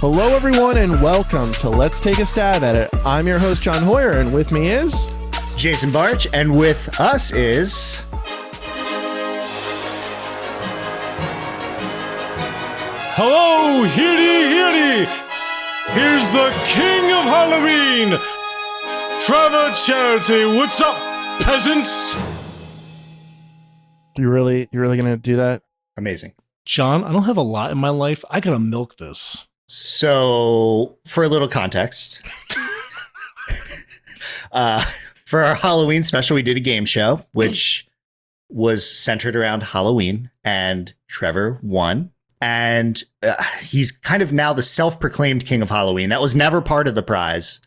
Hello, everyone, and welcome to Let's Take a Stab at It. I'm your host, John Hoyer, and with me is... Jason Barch, and with us is... Hello, hearty. Here's the king of Halloween, Trevor Charity. What's up, peasants? You really gonna do that? Amazing. John, I don't have a lot in my life. I gotta milk this. So, for a little context, for our Halloween special, we did a game show, which was centered around Halloween, and Trevor won. And he's kind of now the self-proclaimed king of Halloween. That was never part of the prize.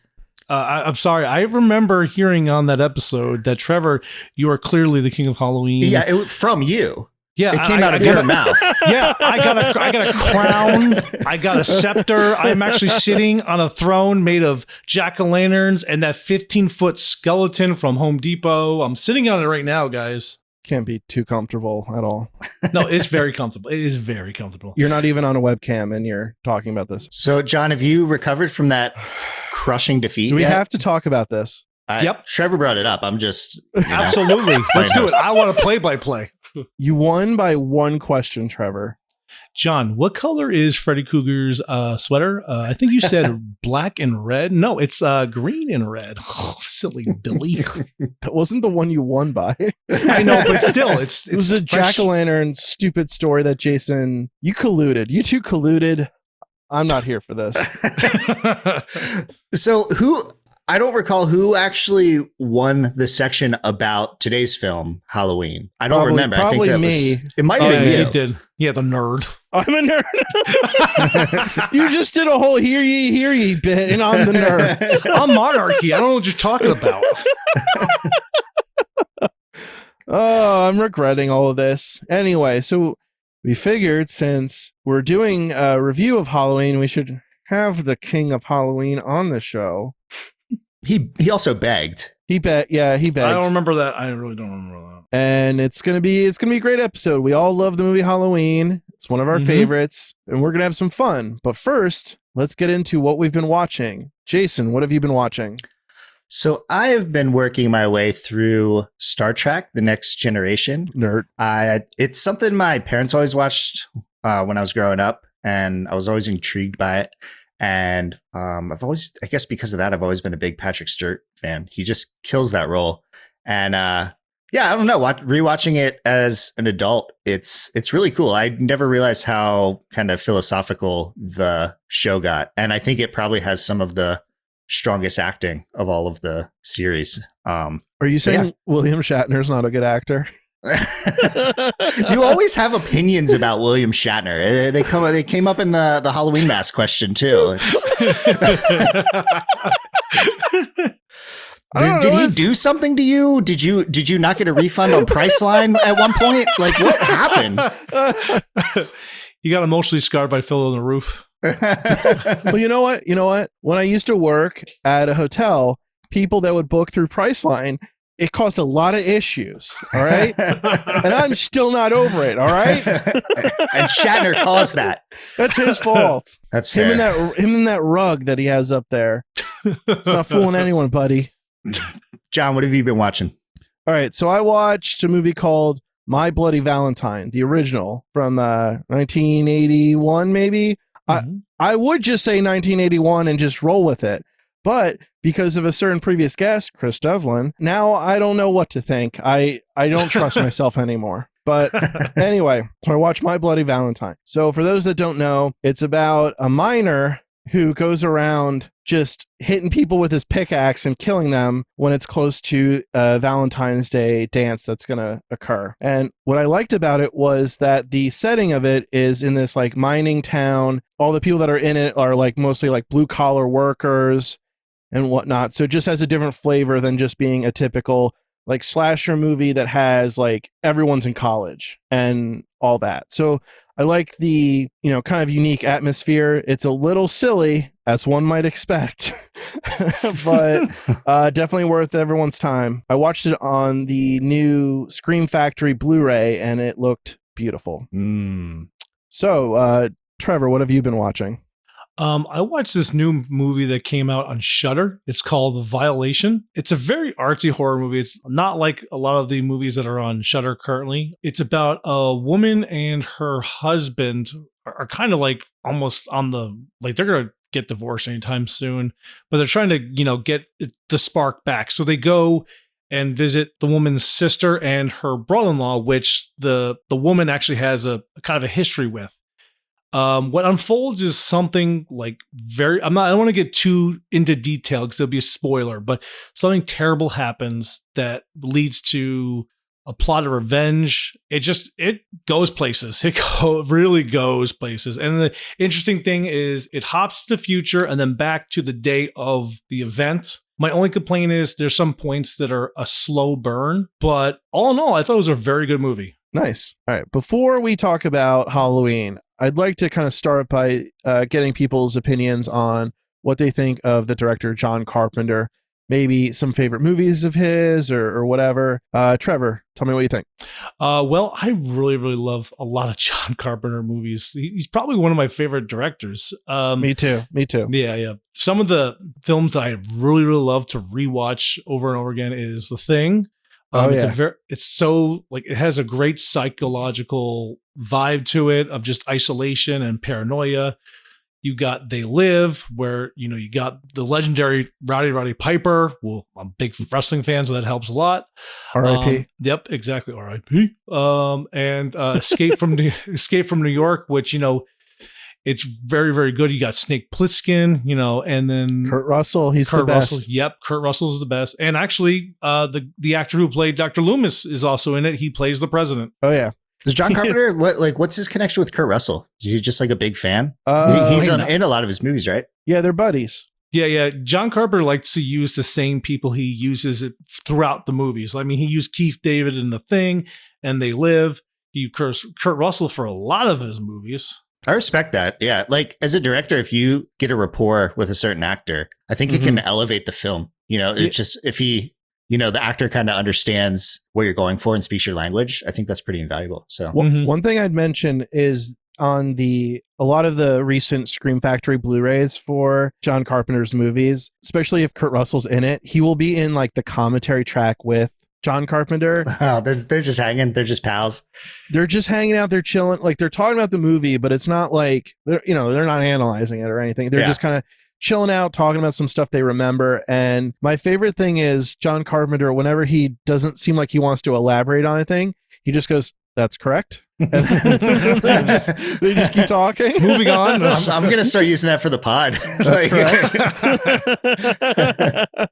I'm sorry. I remember hearing on that episode that, Trevor, you are clearly the king of Halloween. Yeah, from you. Yeah, it came out of your mouth. Yeah, I got a crown. I got a scepter. I'm actually sitting on a throne made of jack-o'-lanterns and that 15-foot skeleton from Home Depot. I'm sitting on it right now, guys. Can't be too comfortable at all. No, it's very comfortable. It is very comfortable. You're not even on a webcam and you're talking about this. So, John, have you recovered from that crushing defeat? Do we have to talk about this? Yep. Trevor brought it up. I'm just... Absolutely. Let's do it. I want to play-by-play. You won by one question, Trevor. John, what color is Freddy Krueger's sweater? I think you said black and red. No, it's green and red. Oh, silly Billy. That wasn't the one you won by. I know, but still, it was a jack-o'-lantern stupid story that Jason, you colluded. You two colluded. I'm not here for this. So I don't recall who actually won the section about today's film, Halloween. I don't remember. Probably I think me. It might have been you. It did. Yeah, the nerd. I'm a nerd. You just did a whole hear ye bit, and I'm the nerd. I'm monarchy. I don't know what you're talking about. Oh, I'm regretting all of this. Anyway, so we figured since we're doing a review of Halloween, we should have the king of Halloween on the show. He also begged. He begged. I don't remember that. I really don't remember that. And it's gonna be a great episode. We all love the movie Halloween. It's one of our favorites, and we're gonna have some fun. But first, let's get into what we've been watching. Jason, what have you been watching? So I have been working my way through Star Trek: The Next Generation. Nerd. It's something my parents always watched when I was growing up, and I was always intrigued by it. And I guess because of that, I've always been a big Patrick Stewart fan. He just kills that role. And I don't know. Rewatching it as an adult, it's really cool. I never realized how kind of philosophical the show got. And I think it probably has some of the strongest acting of all of the series. Are you saying William Shatner's not a good actor? You always have opinions about William Shatner. They came up in the Halloween Mask question too. Did he do something to you? Did you not get a refund on Priceline at one point? Like, what happened? You got emotionally scarred by Phil on the Roof. Well, you know what? When I used to work at a hotel, people that would book through Priceline, it caused a lot of issues, all right? And I'm still not over it, all right? And Shatner caused that. That's his fault. That's fair. Him and that rug that he has up there. It's not fooling anyone, buddy. John, what have you been watching? All right, so I watched a movie called My Bloody Valentine, the original from 1981, maybe. I would just say 1981 and just roll with it. But because of a certain previous guest, Chris Devlin, now I don't know what to think. I don't trust myself anymore. But anyway, I watched My Bloody Valentine. So for those that don't know, it's about a miner who goes around just hitting people with his pickaxe and killing them when it's close to a Valentine's Day dance that's going to occur. And what I liked about it was that the setting of it is in this like mining town. All the people that are in it are like mostly like blue collar workers and whatnot. So it just has a different flavor than just being a typical like slasher movie that has like everyone's in college and all that. So I like the, kind of unique atmosphere. It's a little silly, as one might expect, but definitely worth everyone's time. I watched it on the new Scream Factory Blu-ray, and it looked beautiful. So, Trevor, what have you been watching? I watched this new movie that came out on Shudder. It's called Violation. It's a very artsy horror movie. It's not like a lot of the movies that are on Shudder currently. It's about a woman and her husband are kind of like almost on the, like they're going to get divorced anytime soon, but they're trying to, get the spark back. So they go and visit the woman's sister and her brother-in-law, which the woman actually has a kind of a history with. What unfolds is something like I don't want to get too into detail because it'll be a spoiler, but something terrible happens that leads to a plot of revenge. It goes places. It really goes places. And the interesting thing is it hops to the future and then back to the day of the event. My only complaint is there's some points that are a slow burn, but all in all, I thought it was a very good movie. Nice. All right. Before we talk about Halloween, I'd like to kind of start by getting people's opinions on what they think of the director, John Carpenter, maybe some favorite movies of his or whatever. Trevor, tell me what you think. Well, I really, really love a lot of John Carpenter movies. He's probably one of my favorite directors. Me too. Yeah. Some of the films that I really, really love to rewatch over and over again is The Thing. It's so like it has a great psychological vibe to it of just isolation and paranoia. You got They Live, where you got the legendary Rowdy Piper. Well, I'm big wrestling fan, so that helps a lot. R.I.P. Yep, exactly. R.I.P. And Escape from New York, which it's very, very good. You got Snake Plissken, and then Kurt Russell. He's the best. Russell. Yep, Kurt Russell's the best. And actually, the actor who played Dr. Loomis is also in it. He plays the president. Oh yeah. Does John Carpenter what's his connection with Kurt Russell? Is he just like a big fan? He's in a lot of his movies, right? Yeah, they're buddies. Yeah. John Carpenter likes to use the same people he uses it throughout the movies. I mean, he used Keith David in The Thing and They Live. He used Kurt Russell for a lot of his movies. I respect that. Yeah. Like as a director, if you get a rapport with a certain actor, I think it can elevate the film. It's just if he, the actor kind of understands what you're going for and speaks your language, I think that's pretty invaluable. So one thing I'd mention is on a lot of the recent Scream Factory Blu-rays for John Carpenter's movies, especially if Kurt Russell's in it, he will be in like the commentary track with John Carpenter. Oh, they're just hanging. They're just pals. They're just hanging out. They're chilling. Like they're talking about the movie, but it's not like they're not analyzing it or anything. They're just kind of chilling out, talking about some stuff they remember. And my favorite thing is John Carpenter, whenever he doesn't seem like he wants to elaborate on a thing, he just goes, "That's correct." And they just keep talking. Moving on. I'm going to start using that for the pod. That's right.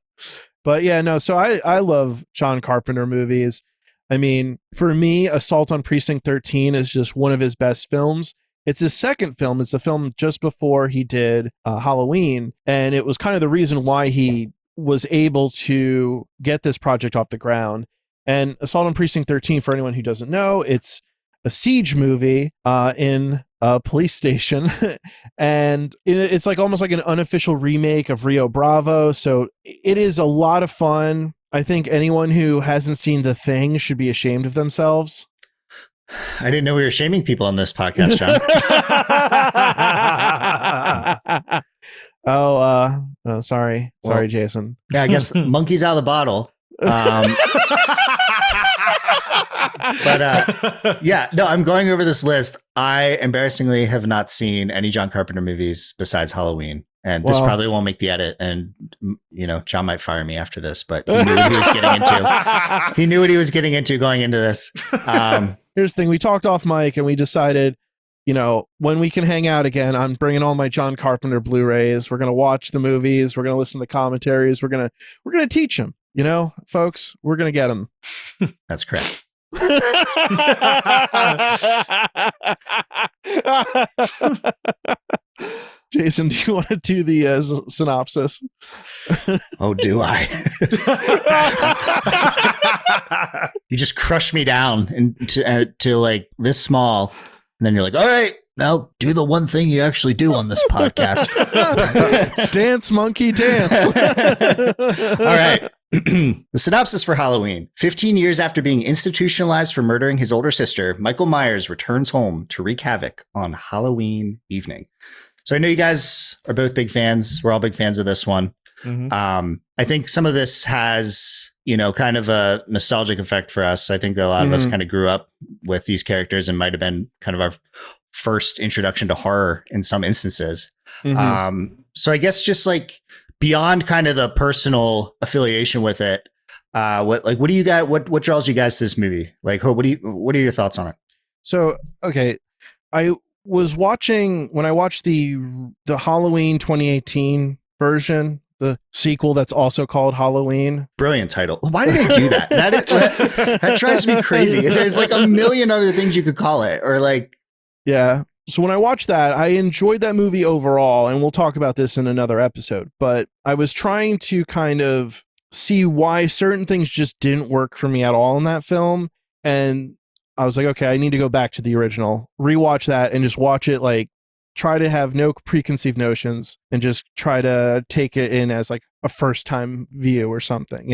But yeah, no, so I love John Carpenter movies. I mean, for me, Assault on Precinct 13 is just one of his best films. It's his second film. It's the film just before he did Halloween. And it was kind of the reason why he was able to get this project off the ground. And Assault on Precinct 13, for anyone who doesn't know, it's a siege movie in a police station. And it's like almost like an unofficial remake of Rio Bravo. So it is a lot of fun. I think anyone who hasn't seen The Thing should be ashamed of themselves. I didn't know we were shaming people on this podcast, John. Sorry, Jason. Yeah, I guess monkey's out of the bottle. But I'm going over this list. I embarrassingly have not seen any John Carpenter movies besides Halloween. And this probably won't make the edit. And, John might fire me after this, but he knew what he was getting into. He knew what he was getting into going into this. Here's the thing. We talked off mic and we decided, when we can hang out again, I'm bringing all my John Carpenter Blu-rays. We're going to watch the movies. We're going to listen to the commentaries. We're going to teach them, folks, we're going to get them. That's correct. Jason, do you want to do the synopsis? Oh, do I? You just crush me down to like this small, and then you're like, all right, now do the one thing you actually do on this podcast. Dance, monkey, dance. All right. The synopsis for Halloween. 15 years after being institutionalized for murdering his older sister, Michael Myers returns home to wreak havoc on Halloween evening. So I know you guys are both big fans. We're all big fans of this one. Mm-hmm. I think some of this has, kind of a nostalgic effect for us. I think that a lot of us kind of grew up with these characters and might have been kind of our first introduction to horror in some instances. So I guess just like beyond kind of the personal affiliation with it, what do you guys, what draws you guys to this movie? Like, what are your thoughts on it? So, okay. I was watching, when I watched the Halloween 2018 version, the sequel that's also called Halloween. Brilliant title. Why do they do that? That drives me crazy. There's like a million other things you could call it, or like. Yeah. So when I watched that, I enjoyed that movie overall, and we'll talk about this in another episode, but I was trying to kind of see why certain things just didn't work for me at all in that film. And I was like, okay, I need to go back to the original, rewatch that, and just watch it, like try to have no preconceived notions and just try to take it in as like a first time view or something,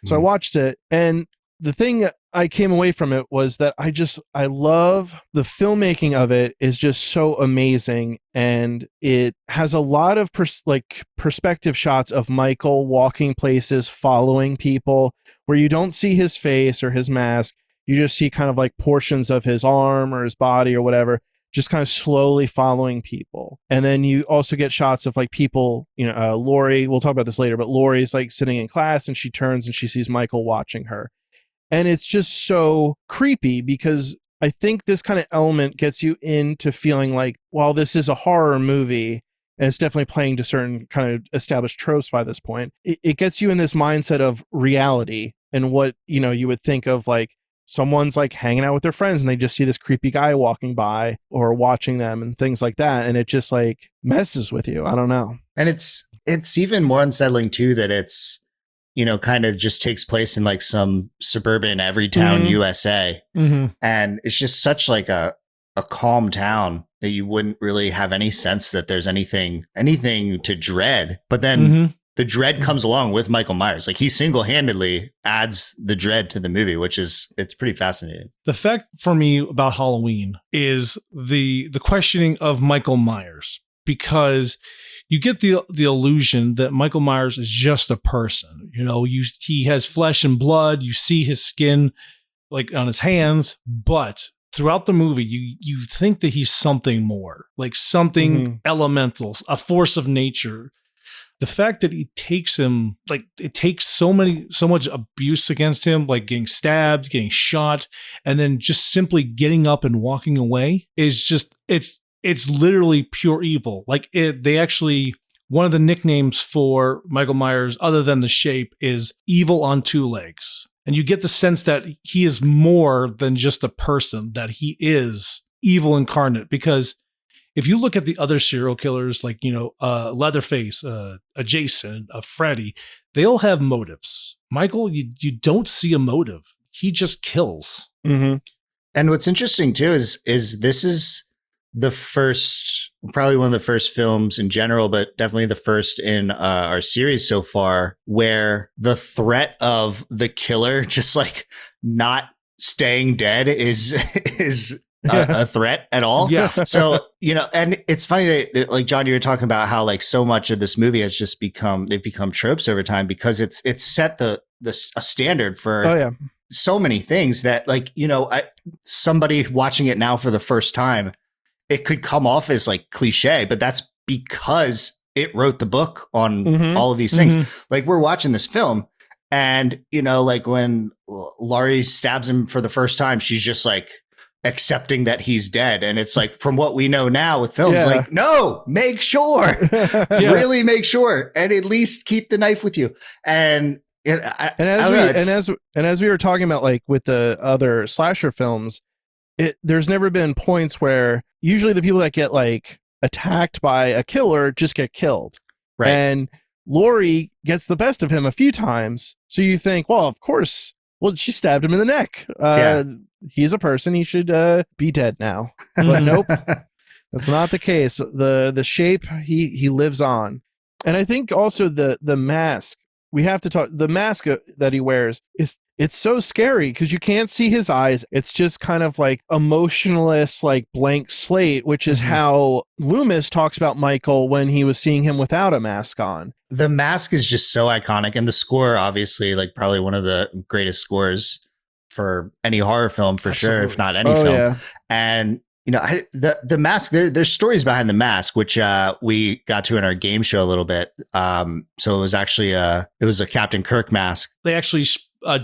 So I watched it, and the thing I came away from it was that I love the filmmaking of it is just so amazing. And it has a lot of perspective shots of Michael walking places, following people where you don't see his face or his mask. You just see kind of like portions of his arm or his body or whatever, just kind of slowly following people. And then you also get shots of like people, Lori, we'll talk about this later, but Lori's like sitting in class and she turns and she sees Michael watching her. And it's just so creepy because I think this kind of element gets you into feeling like, while this is a horror movie, and it's definitely playing to certain kind of established tropes by this point, it gets you in this mindset of reality and what, you would think of like someone's like hanging out with their friends and they just see this creepy guy walking by or watching them and things like that. And it just like messes with you. I don't know. And it's even more unsettling too, that it's, kind of just takes place in like some suburban Everytown, USA. And it's just such like a calm town that you wouldn't really have any sense that there's anything to dread. But then the dread comes along with Michael Myers. Like he single-handedly adds the dread to the movie, it's pretty fascinating. The fact for me about Halloween is the questioning of Michael Myers, because you get the illusion that Michael Myers is just a person. He has flesh and blood. You see his skin like on his hands, but throughout the movie, you think that he's something more, like something elemental, a force of nature. The fact that it takes him, like it takes so much abuse against him, like getting stabbed, getting shot, and then just simply getting up and walking away is just, it's literally pure evil. Like they actually, one of the nicknames for Michael Myers, other than the shape, is evil on two legs. And you get the sense that he is more than just a person, that he is evil incarnate. Because if you look at the other serial killers, like, Leatherface, a Jason, a Freddy, they all have motives. Michael, you don't see a motive. He just kills. And what's interesting too is this is the first, probably one of the first films in general, but definitely the first in our series so far, where the threat of the killer just like not staying dead is a threat at all. Yeah. So, and it's funny that like, John, you were talking about how like so much of this movie has just they've become tropes over time because it's set a standard for so many things that like, somebody watching it now for the first time, it could come off as like cliche, but that's because it wrote the book on all of these things. Like we're watching this film and, like when Laurie stabs him for the first time, she's just like accepting that he's dead. And it's like, from what we know now with films, like, no, make sure, really make sure, and at least keep the knife with you. And as we were talking about, like with the other slasher films, there's never been points where usually the people that get like attacked by a killer just get killed. Right. And Laurie gets the best of him a few times. So you think, well, of course, she stabbed him in the neck. He's a person. He should be dead now. But nope, that's not the case. The shape, he lives on. And I think also the mask, we have to talk, the mask that he wears it's so scary because you can't see his eyes. It's just kind of like emotionless, like blank slate, which is how Loomis talks about Michael when he was seeing him without a mask on. The mask is just so iconic, and the score, obviously, like probably one of the greatest scores for any horror film, for sure, if not any film. Yeah. And the mask. There's stories behind the mask, which we got to in our game show a little bit. So it was actually a Captain Kirk mask. They actually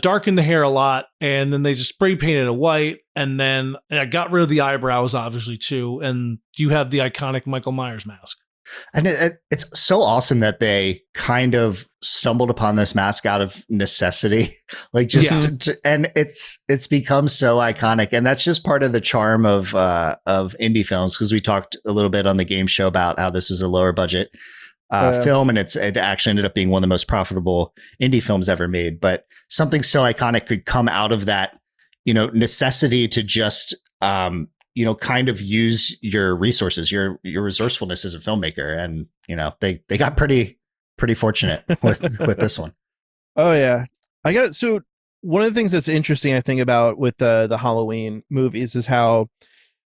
darkened the hair a lot, and then they just spray painted it white, and then I got rid of the eyebrows, obviously, too. And you have the iconic Michael Myers mask. And it's so awesome that they kind of stumbled upon this mask out of necessity, like and it's become so iconic, and that's just part of the charm of indie films, because we talked a little bit on the game show about how this was a lower budget film, and it actually ended up being one of the most profitable indie films ever made. But something so iconic could come out of that, necessity to just kind of use your resources, your resourcefulness as a filmmaker. And, they got pretty fortunate with this one. Oh yeah. So one of the things that's interesting, I think, about with the Halloween movies is how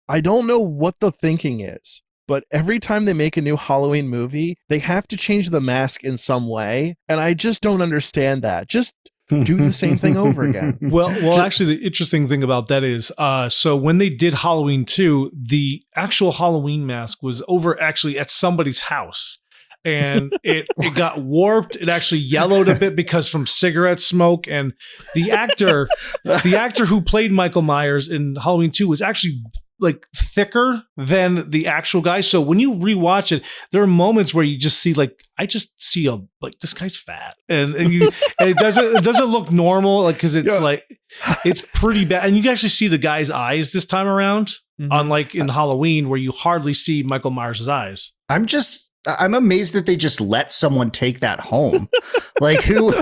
I don't know what the thinking is, but every time they make a new Halloween movie, they have to change the mask in some way. And I just don't understand that. Just do the same thing over again. Well, actually, the interesting thing about that is, so when they did Halloween 2, the actual Halloween mask was over actually at somebody's house, and it got warped. It actually yellowed a bit because from cigarette smoke. And the actor who played Michael Myers in Halloween 2 was actually like thicker than the actual guy. So when you rewatch it, there are moments where you just see this guy's fat, and it doesn't look normal, like, because it's it's pretty bad. And you can actually see the guy's eyes this time around, unlike in Halloween where you hardly see Michael Myers' eyes. I'm amazed that they just let someone take that home. Like, who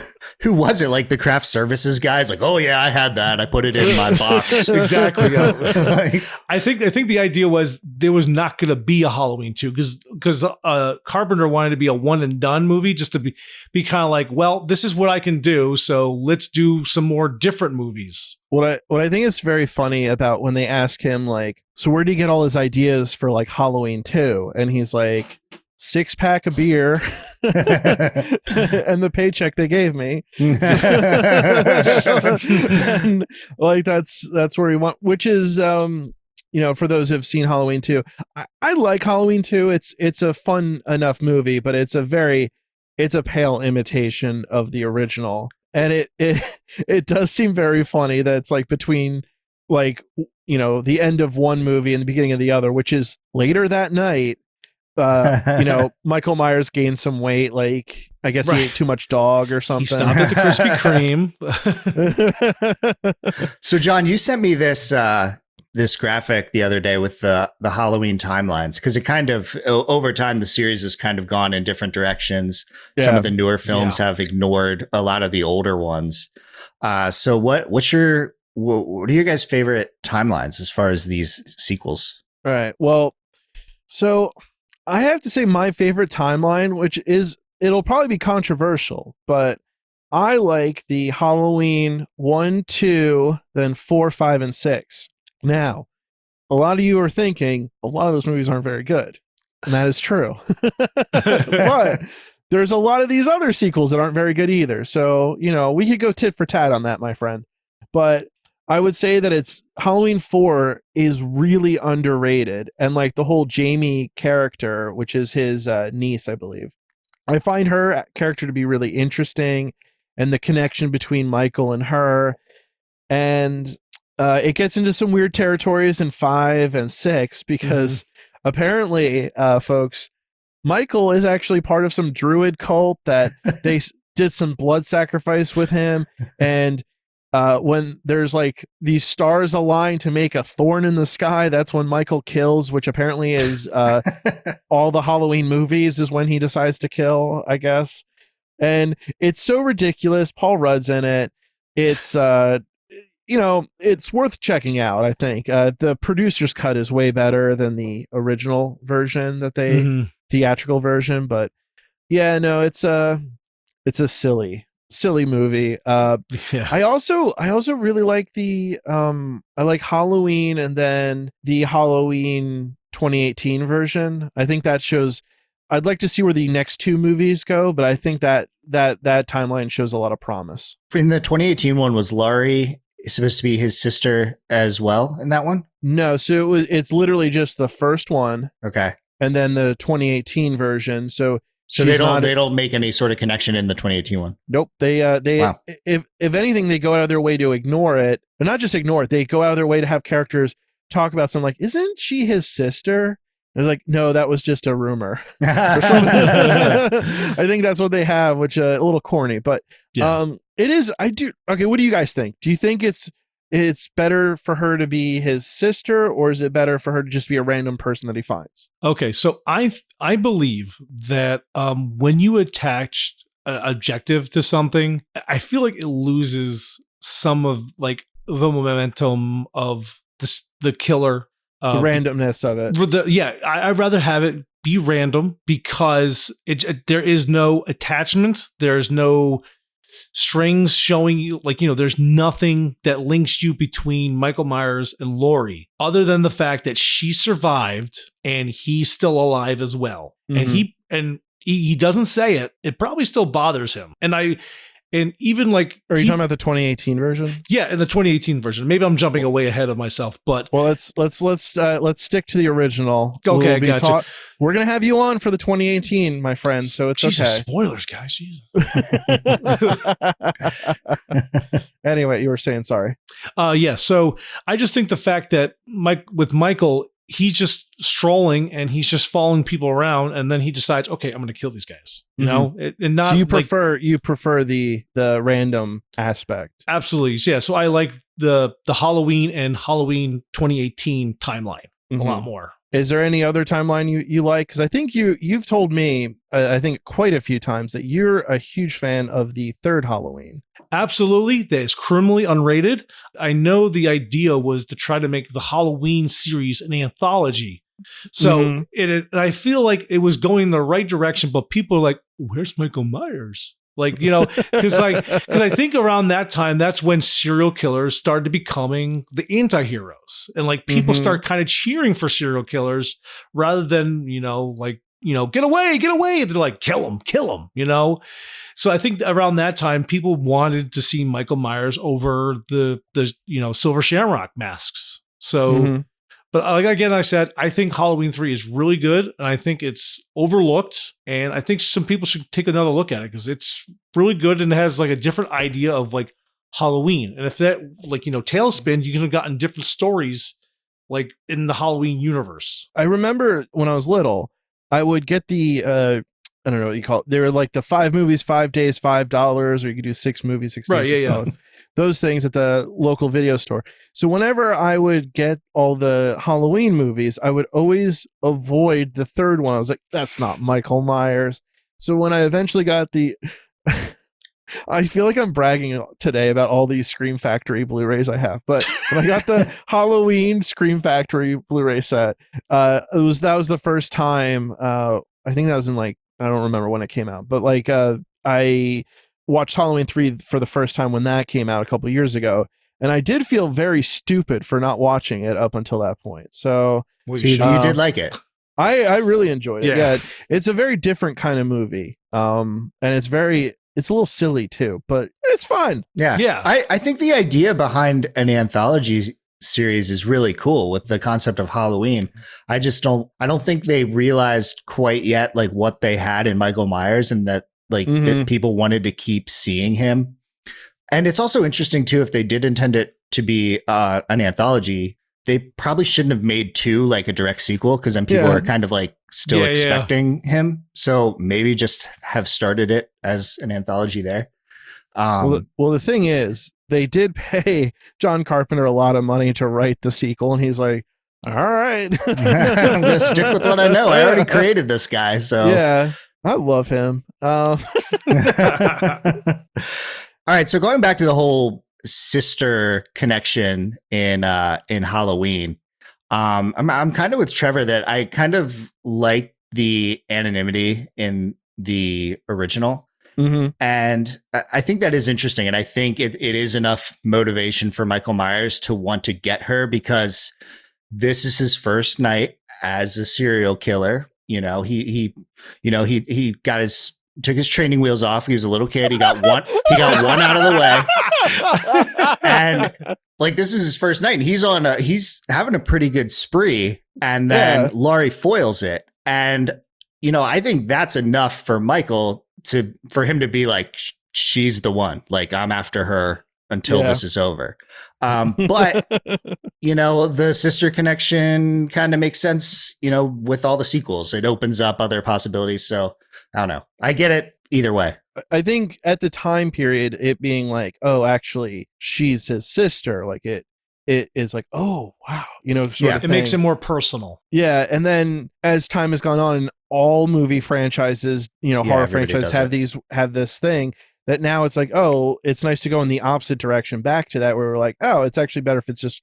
was it? Like the craft services guys? Like, oh yeah, I had that. I put it in my box. Exactly. Yeah. I think the idea was there was not going to be a Halloween 2 because Carpenter wanted to be a one and done movie, just to be kind of like, well, this is what I can do, so let's do some more different movies. What I think is very funny about when they ask him, like, so where do you get all his ideas for like Halloween 2? And he's like, 6-pack of beer and the paycheck they gave me. And, like, that's where he went, which is for those who've seen Halloween 2, I like Halloween 2. It's a fun enough movie, but it's a pale imitation of the original. And it does seem very funny that it's like between, like, the end of one movie and the beginning of the other, which is later that night. Michael Myers gained some weight. Like, I guess he ate too much dog or something. He stopped at the Krispy Kreme. So, John, you sent me this graphic the other day with the Halloween timelines, because it kind of, over time, the series has kind of gone in different directions. Yeah. Some of the newer films have ignored a lot of the older ones. So what are your guys' favorite timelines as far as these sequels? All right. Well, so I have to say my favorite timeline, which is, it'll probably be controversial, but I like the Halloween 1, 2, then 4, 5, and 6. Now, a lot of you are thinking a lot of those movies aren't very good, and that is true. But there's a lot of these other sequels that aren't very good either. So, we could go tit for tat on that, my friend. But I would say that it's Halloween 4 is really underrated. And like the whole Jamie character, which is his niece, I believe, I find her character to be really interesting, and the connection between Michael and her. And it gets into some weird territories in 5 and 6 because apparently, folks, Michael is actually part of some druid cult that they did some blood sacrifice with him. And when there's like these stars align to make a thorn in the sky, that's when Michael kills, which apparently is all the Halloween movies is when he decides to kill, I guess. And it's so ridiculous. Paul Rudd's in it. It's it's worth checking out, I think. The producer's cut is way better than the original version that they theatrical version, but yeah, no, it's a silly silly movie. Yeah. I also really like I like Halloween, and then the Halloween 2018 version. I think that shows. I'd like to see where the next two movies go, but I think that timeline shows a lot of promise. In the 2018 one, was Laurie supposed to be his sister as well in that one? No, so it's literally just the first one. Okay. And then the 2018 version. So they don't make any sort of connection in the 2018 one. Nope. They Wow. if anything, they go out of their way to ignore it, but not just ignore it. They go out of their way to have characters talk about something like, "Isn't she his sister?" And they're like, "No, that was just a rumor." I think that's what they have, which a little corny, but it is. I do. Okay, what do you guys think? Do you think it's better for her to be his sister, or is it better for her to just be a random person that he finds? Okay, so I believe that when you attach an objective to something, I feel like it loses some of like the momentum of the killer, the randomness of it. I'd rather have it be random because there is no attachment, there's no strings showing you, like, there's nothing that links you between Michael Myers and Laurie other than the fact that she survived and he's still alive as well. Mm-hmm. And he doesn't say it. It probably still bothers him. And even like, are you talking about the 2018 version? Yeah, in the 2018 version. Maybe I'm jumping way ahead of myself, but well, let's stick to the original. Okay, gotcha. We're gonna have you on for the 2018, my friend. So it's Jesus, okay. Spoilers, guys. Jesus. Anyway, you were saying sorry. Yeah. So I just think the fact that with Michael, he's just strolling and he's just following people around, and then he decides, okay, I'm going to kill these guys. You know, and not. So you prefer the random aspect. Absolutely, yeah. So I like the Halloween and Halloween 2018 timeline a lot more. Is there any other timeline you like? Because I think you've told me, I think quite a few times, that you're a huge fan of the third Halloween. Absolutely. That is criminally unrated. I know the idea was to try to make the Halloween series an anthology. So I feel like it was going in the right direction, but people are like, where's Michael Myers? Like, because I think around that time, that's when serial killers started becoming the anti-heroes, and like people start kind of cheering for serial killers rather than, get away. They're like, kill him. So I think around that time, people wanted to see Michael Myers over the Silver Shamrock masks. So, but like again, I said, I think Halloween 3 is really good, and I think it's overlooked, and I think some people should take another look at it because it's really good and it has like a different idea of like Halloween. And if that Tailspin, you could have gotten different stories like in the Halloween universe. I remember when I was little, I would get the I don't know what you call it. They were like the 5 movies, 5 days, $5, or you could do 6 movies, 6 days. Right, yeah. Those things at the local video store. So whenever I would get all the Halloween movies, I would always avoid the third one. I was like, that's not Michael Myers. So when I eventually got the I feel like I'm bragging today about all these Scream Factory Blu-rays I have, but when I got the Halloween Scream Factory Blu-ray set, that was the first time. I think that was in I don't remember when it came out, but I watched Halloween 3 for the first time when that came out a couple of years ago, and I did feel very stupid for not watching it up until that point. So you did like it. I really enjoyed it. Yeah, it's a very different kind of movie, and it's a little silly too, but it's fun. Yeah. I think the idea behind an anthology series is really cool with the concept of Halloween. I don't think they realized quite yet what they had in Michael Myers, and that that people wanted to keep seeing him. And it's also interesting too, if they did intend it to be an anthology, they probably shouldn't have made 2 a direct sequel, because then people are kind of still expecting him. So maybe just have started it as an anthology there. Well, the thing is, they did pay John Carpenter a lot of money to write the sequel, and he's like, all right, I'm going to stick with what I know. I already created this guy. So yeah, I love him. All right. So going back to the whole sister connection in Halloween, I'm kind of with Trevor that I kind of like the anonymity in the original. And I think that is interesting. And I think it is enough motivation for Michael Myers to want to get her, because this is his first night as a serial killer. You know, he took his training wheels off. He was a little kid. He got one out of the way. And like, this is his first night, and he's having a pretty good spree. And then Laurie foils it. And, you know, I think that's enough for Michael for him to be like, she's the one, like, I'm after her until this is over. But you know, the sister connection kind of makes sense, you know, with all the sequels. It opens up other possibilities. So I don't know. I get it either way. I think at the time period, it being like, oh, actually, she's his sister. Like it is like, oh, wow. You know, sort of it makes it more personal. Yeah. And then as time has gone on, in all movie franchises, you know, horror franchises have this thing that now it's like, oh, it's nice to go in the opposite direction back to that, where we're like, oh, it's actually better if it's just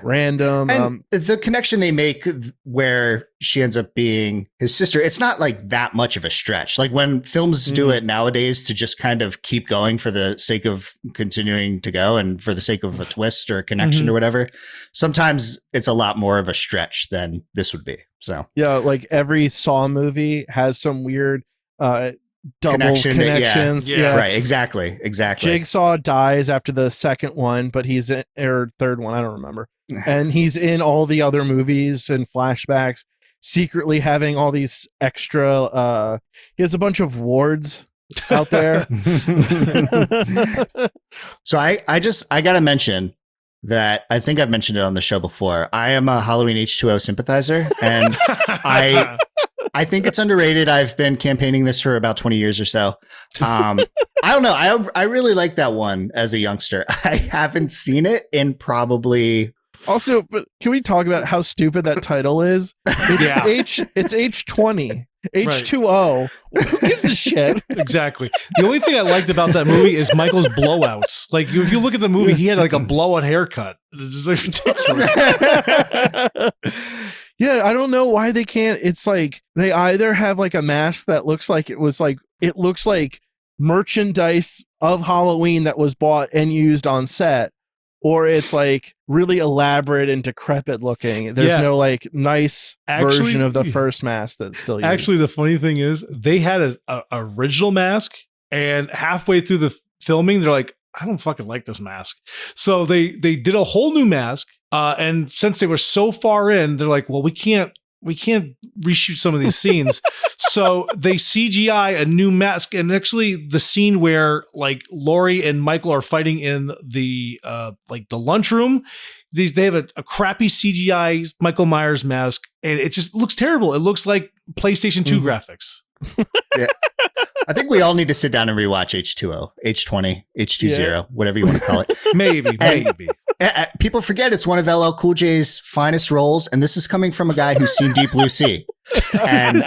random. And the connection they make where she ends up being his sister, it's not like that much of a stretch. Like when films do it nowadays to just kind of keep going for the sake of continuing to go and for the sake of a twist or a connection or whatever, sometimes it's a lot more of a stretch than this would be. So yeah, like every Saw movie has some weird double connections. Yeah, right. Exactly. Jigsaw dies after the second one, but he's in, or third one, I don't remember. And he's in all the other movies and flashbacks, secretly having all these extra he has a bunch of wards out there. So I gotta mention that I think I've mentioned it on the show before. I am a Halloween H2O sympathizer, and I think it's underrated. I've been campaigning this for about 20 years or so. I don't know. I really like that one as a youngster. I haven't seen it in probably. Also, but can we talk about how stupid that title is? It's it's H20. H2O. Who gives a shit? Exactly. The only thing I liked about that movie is Michael's blowouts. Like, if you look at the movie, he had like a blowout haircut. It's just like ridiculous. Yeah, I don't know why they can't. It's like they either have like a mask that looks like it looks like merchandise of Halloween that was bought and used on set, or it's like really elaborate and decrepit looking. There's no like nice version of the first mask that's still used. Actually, the funny thing is they had a original mask, and halfway through the filming, they're like, I don't fucking like this mask. So they did a whole new mask. And since they were so far in, they're like, well, we can't reshoot some of these scenes. So they CGI a new mask. And actually the scene where like Laurie and Michael are fighting in the like the lunchroom, they have a crappy CGI Michael Myers mask, and it just looks terrible. It looks like PlayStation 2 graphics. Yeah. I think we all need to sit down and rewatch H2O, H20, H20, whatever you want to call it. Maybe. People forget it's one of LL Cool J's finest roles, and this is coming from a guy who's seen Deep Blue Sea. And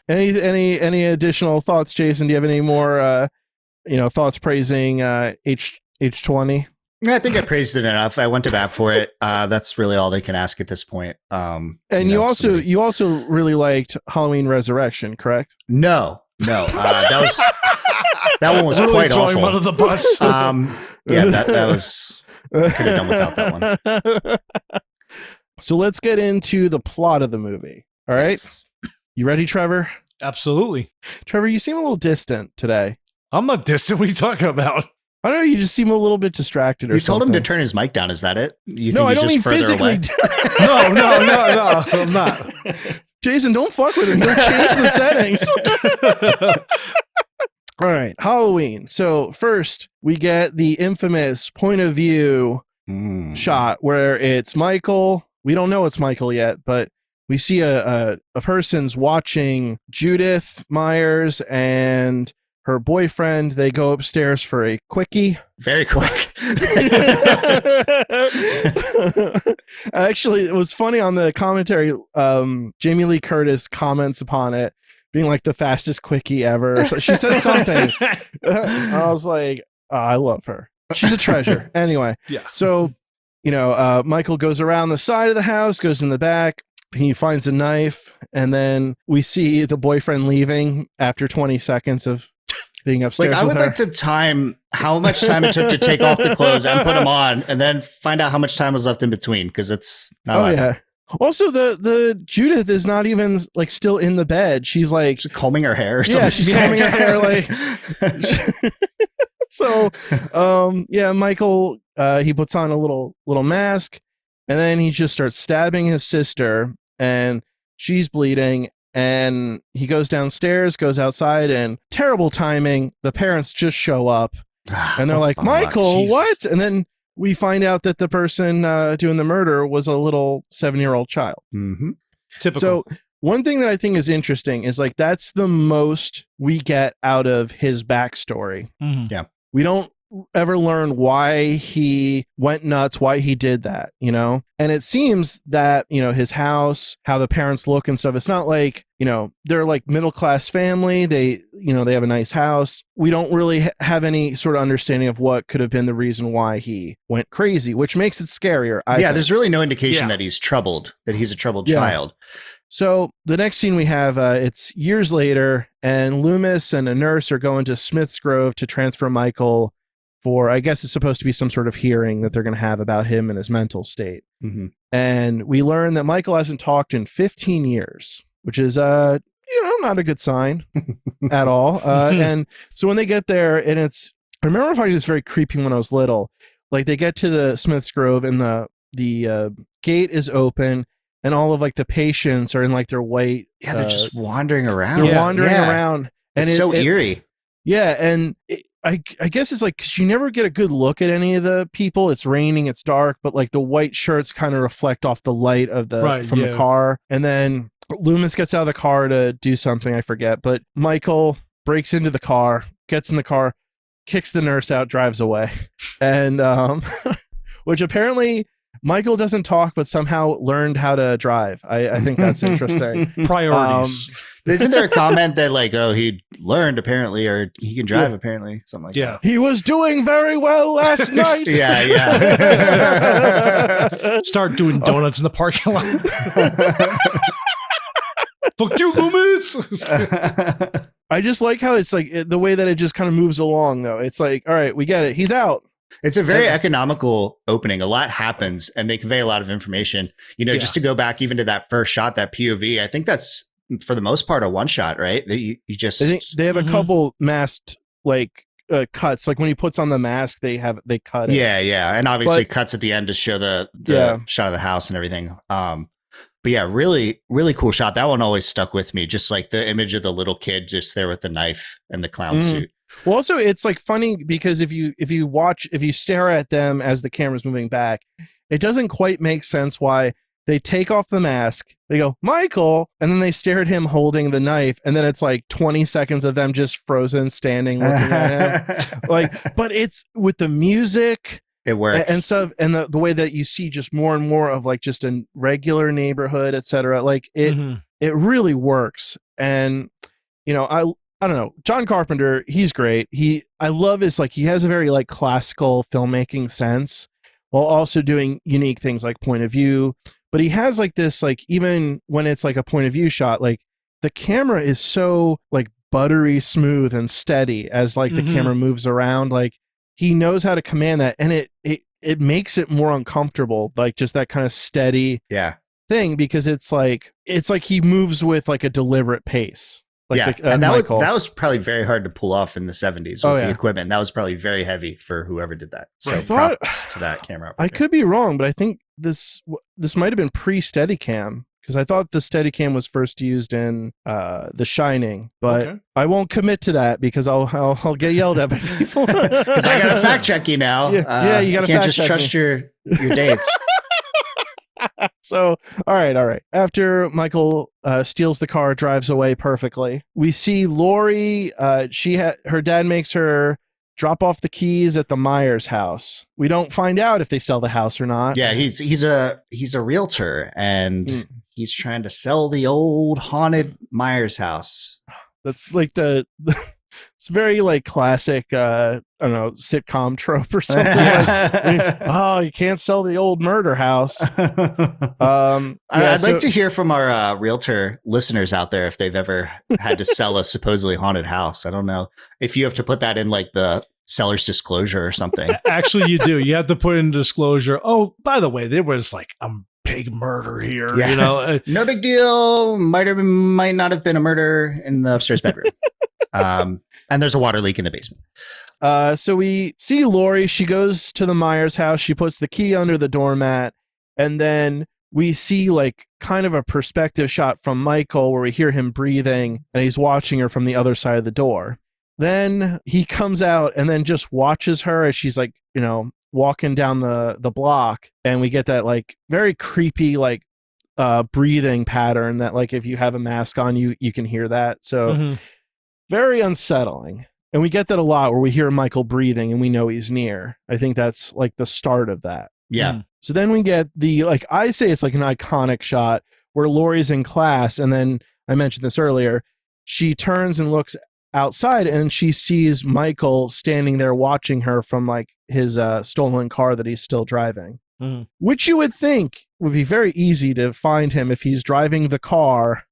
any additional thoughts, Jason? Do you have any more thoughts praising H20? I think I praised it enough. I went to bat for it. That's really all they can ask at this point. And you also really liked Halloween Resurrection, correct? No. That one was really quite awful. One of the bus. That was. Could have done without that one. So let's get into the plot of the movie. All right, you ready, Trevor? Absolutely. Trevor, you seem a little distant today. I'm not distant. What are you talking about? I don't know. You just seem a little bit distracted. You told him to turn his mic down. Is that it? No, I don't mean physically. No, I'm not. Jason, don't fuck with him. He'll change the settings. All right, Halloween. So first, we get the infamous point of view shot where it's Michael. We don't know it's Michael yet, but we see a person's watching Judith Myers and her boyfriend. They go upstairs for a quickie. Very quick. Actually, it was funny on the commentary. Jamie Lee Curtis comments upon it being like the fastest quickie ever. So she said something. I was like, oh, I love her. She's a treasure. Anyway. Yeah. So, Michael goes around the side of the house, goes in the back. he finds a knife, and then we see the boyfriend leaving after 20 seconds of being upstairs. I would like to time how much time it took to take off the clothes and put them on, and then find out how much time was left in between, because it's not a lot of time. Also, the Judith is not even like still in the bed. She's like combing her hair or something. Yeah, she's combing her hair like so Michael he puts on a little mask, and then he just starts stabbing his sister, and she's bleeding, and he goes downstairs, goes outside, and terrible timing, the parents just show up and they're like, Michael, what? And then we find out that the person doing the murder was a little 7-year-old child. Mm-hmm. Typical. So one thing that I think is interesting is like that's the most we get out of his backstory. Mm-hmm. Yeah. We don't ever learn why he went nuts, why he did that, you know? And it seems that, you know, his house, how the parents look and stuff, it's not like, you know, they're like middle-class family. They, you know, they have a nice house. We don't really have any sort of understanding of what could have been the reason why he went crazy, which makes it scarier. I think. There's really no indication that he's troubled, that he's a troubled child. So the next scene we have, it's years later, and Loomis and a nurse are going to Smith's Grove to transfer Michael for, I guess it's supposed to be some sort of hearing that they're going to have about him and his mental state. Mm-hmm. And we learn that Michael hasn't talked in 15 years, which is, not a good sign at all. And so when they get there, and I remember finding this very creepy when I was little. Like they get to the Smith's Grove, and the gate is open, and all of like the patients are in like their white. Yeah, they're just wandering around. They're wandering around. And it's so eerie. Yeah, and I guess it's like, because you never get a good look at any of the people. It's raining, it's dark, but like the white shirts kind of reflect off the light of the car. And then Loomis gets out of the car to do something, I forget, but Michael breaks into the car, gets in the car, kicks the nurse out, drives away. And which apparently Michael doesn't talk, but somehow learned how to drive. I think that's interesting. Priorities. Isn't there a comment that like, oh, he learned apparently, or he can drive apparently, something like that? He was doing very well last night. Start doing donuts in the parking lot. Fuck you, Loomis. I just like how it's like the way that it just kind of moves along, though. It's like, all right, we get it. He's out. It's a very economical opening. A lot happens, and they convey a lot of information. You know, just to go back even to that first shot, that POV, I think that's for the most part a one shot, right? That you just. I think they have a couple masked like cuts. Like when he puts on the mask, they cut it. Yeah, and obviously cuts at the end to show the shot of the house and everything. But yeah, really, really cool shot. That one always stuck with me. Just like the image of the little kid just there with the knife and the clown suit. Well, also it's like funny because if you stare at them as the camera's moving back, it doesn't quite make sense why they take off the mask, they go, Michael, and then they stare at him holding the knife, and then it's like 20 seconds of them just frozen, standing, looking at him. Like, but it's with the music. It works. And so, and the way that you see just more and more of like just a regular neighborhood, etc. Like it really works. And, you know, I don't know, John Carpenter, he's great. I love his, like, he has a very like classical filmmaking sense while also doing unique things like point of view. But he has like this, like, even when it's like a point of view shot, like the camera is so like buttery smooth and steady as like the camera moves around. Like he knows how to command that, and it makes it more uncomfortable, like just that kind of steady thing, because it's like he moves with like a deliberate pace. Like and that was probably very hard to pull off in the 70s with the equipment. That was probably very heavy for whoever did that. So props to that camera operator. I could be wrong, but I think this might have been pre-Steadicam, because I thought the Steadicam was first used in The Shining, but I won't commit to that because I'll get yelled at by people. Because I gotta fact check you now. You gotta can't just trust your dates. So, all right. After Michael steals the car, drives away perfectly, we see Lori. Her dad makes her drop off the keys at the Myers house. We don't find out if they sell the house or not. Yeah, he's a realtor, and he's trying to sell the old haunted Myers house. That's like the It's very like classic, I don't know, sitcom trope or something. Oh, you can't sell the old murder house. I'd like to hear from our realtor listeners out there if they've ever had to sell a supposedly haunted house. I don't know if you have to put that in like the seller's disclosure or something. Actually, you do. You have to put in disclosure. Oh, by the way, there was like a big murder here. Yeah. You know, no big deal. Might not have been a murder in the upstairs bedroom. And there's a water leak in the basement. So we see Lori. She goes to the Myers house. She puts the key under the doormat. And then we see like kind of a perspective shot from Michael where we hear him breathing and he's watching her from the other side of the door. Then he comes out and then just watches her as she's like, you know, walking down the block. And we get that like very creepy, like breathing pattern that like if you have a mask on, you can hear that. So very unsettling. And we get that a lot where we hear Michael breathing and we know he's near. I think that's like the start of that. Yeah. So then we get the, like, I say it's like an iconic shot where Lori's in class. And then I mentioned this earlier. She turns and looks outside and she sees Michael standing there watching her from like his stolen car that he's still driving, which you would think would be very easy to find him if he's driving the car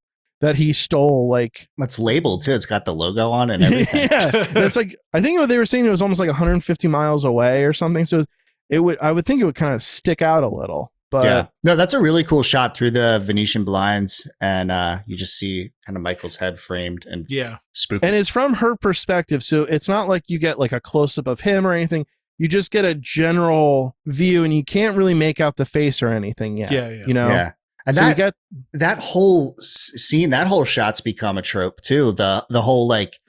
that he stole. Like, it's labeled too. It's got the logo on and everything. Yeah. It's like, I think what they were saying, it was almost like 150 miles away or something. So I would think it would kind of stick out a little. But yeah, no, that's a really cool shot through the Venetian blinds, and you just see kind of Michael's head framed and spooky. And it's from her perspective, so it's not like you get like a close up of him or anything. You just get a general view, and you can't really make out the face or anything yet. Yeah. You know. Yeah. And so that whole scene, that whole shot's become a trope too. The whole like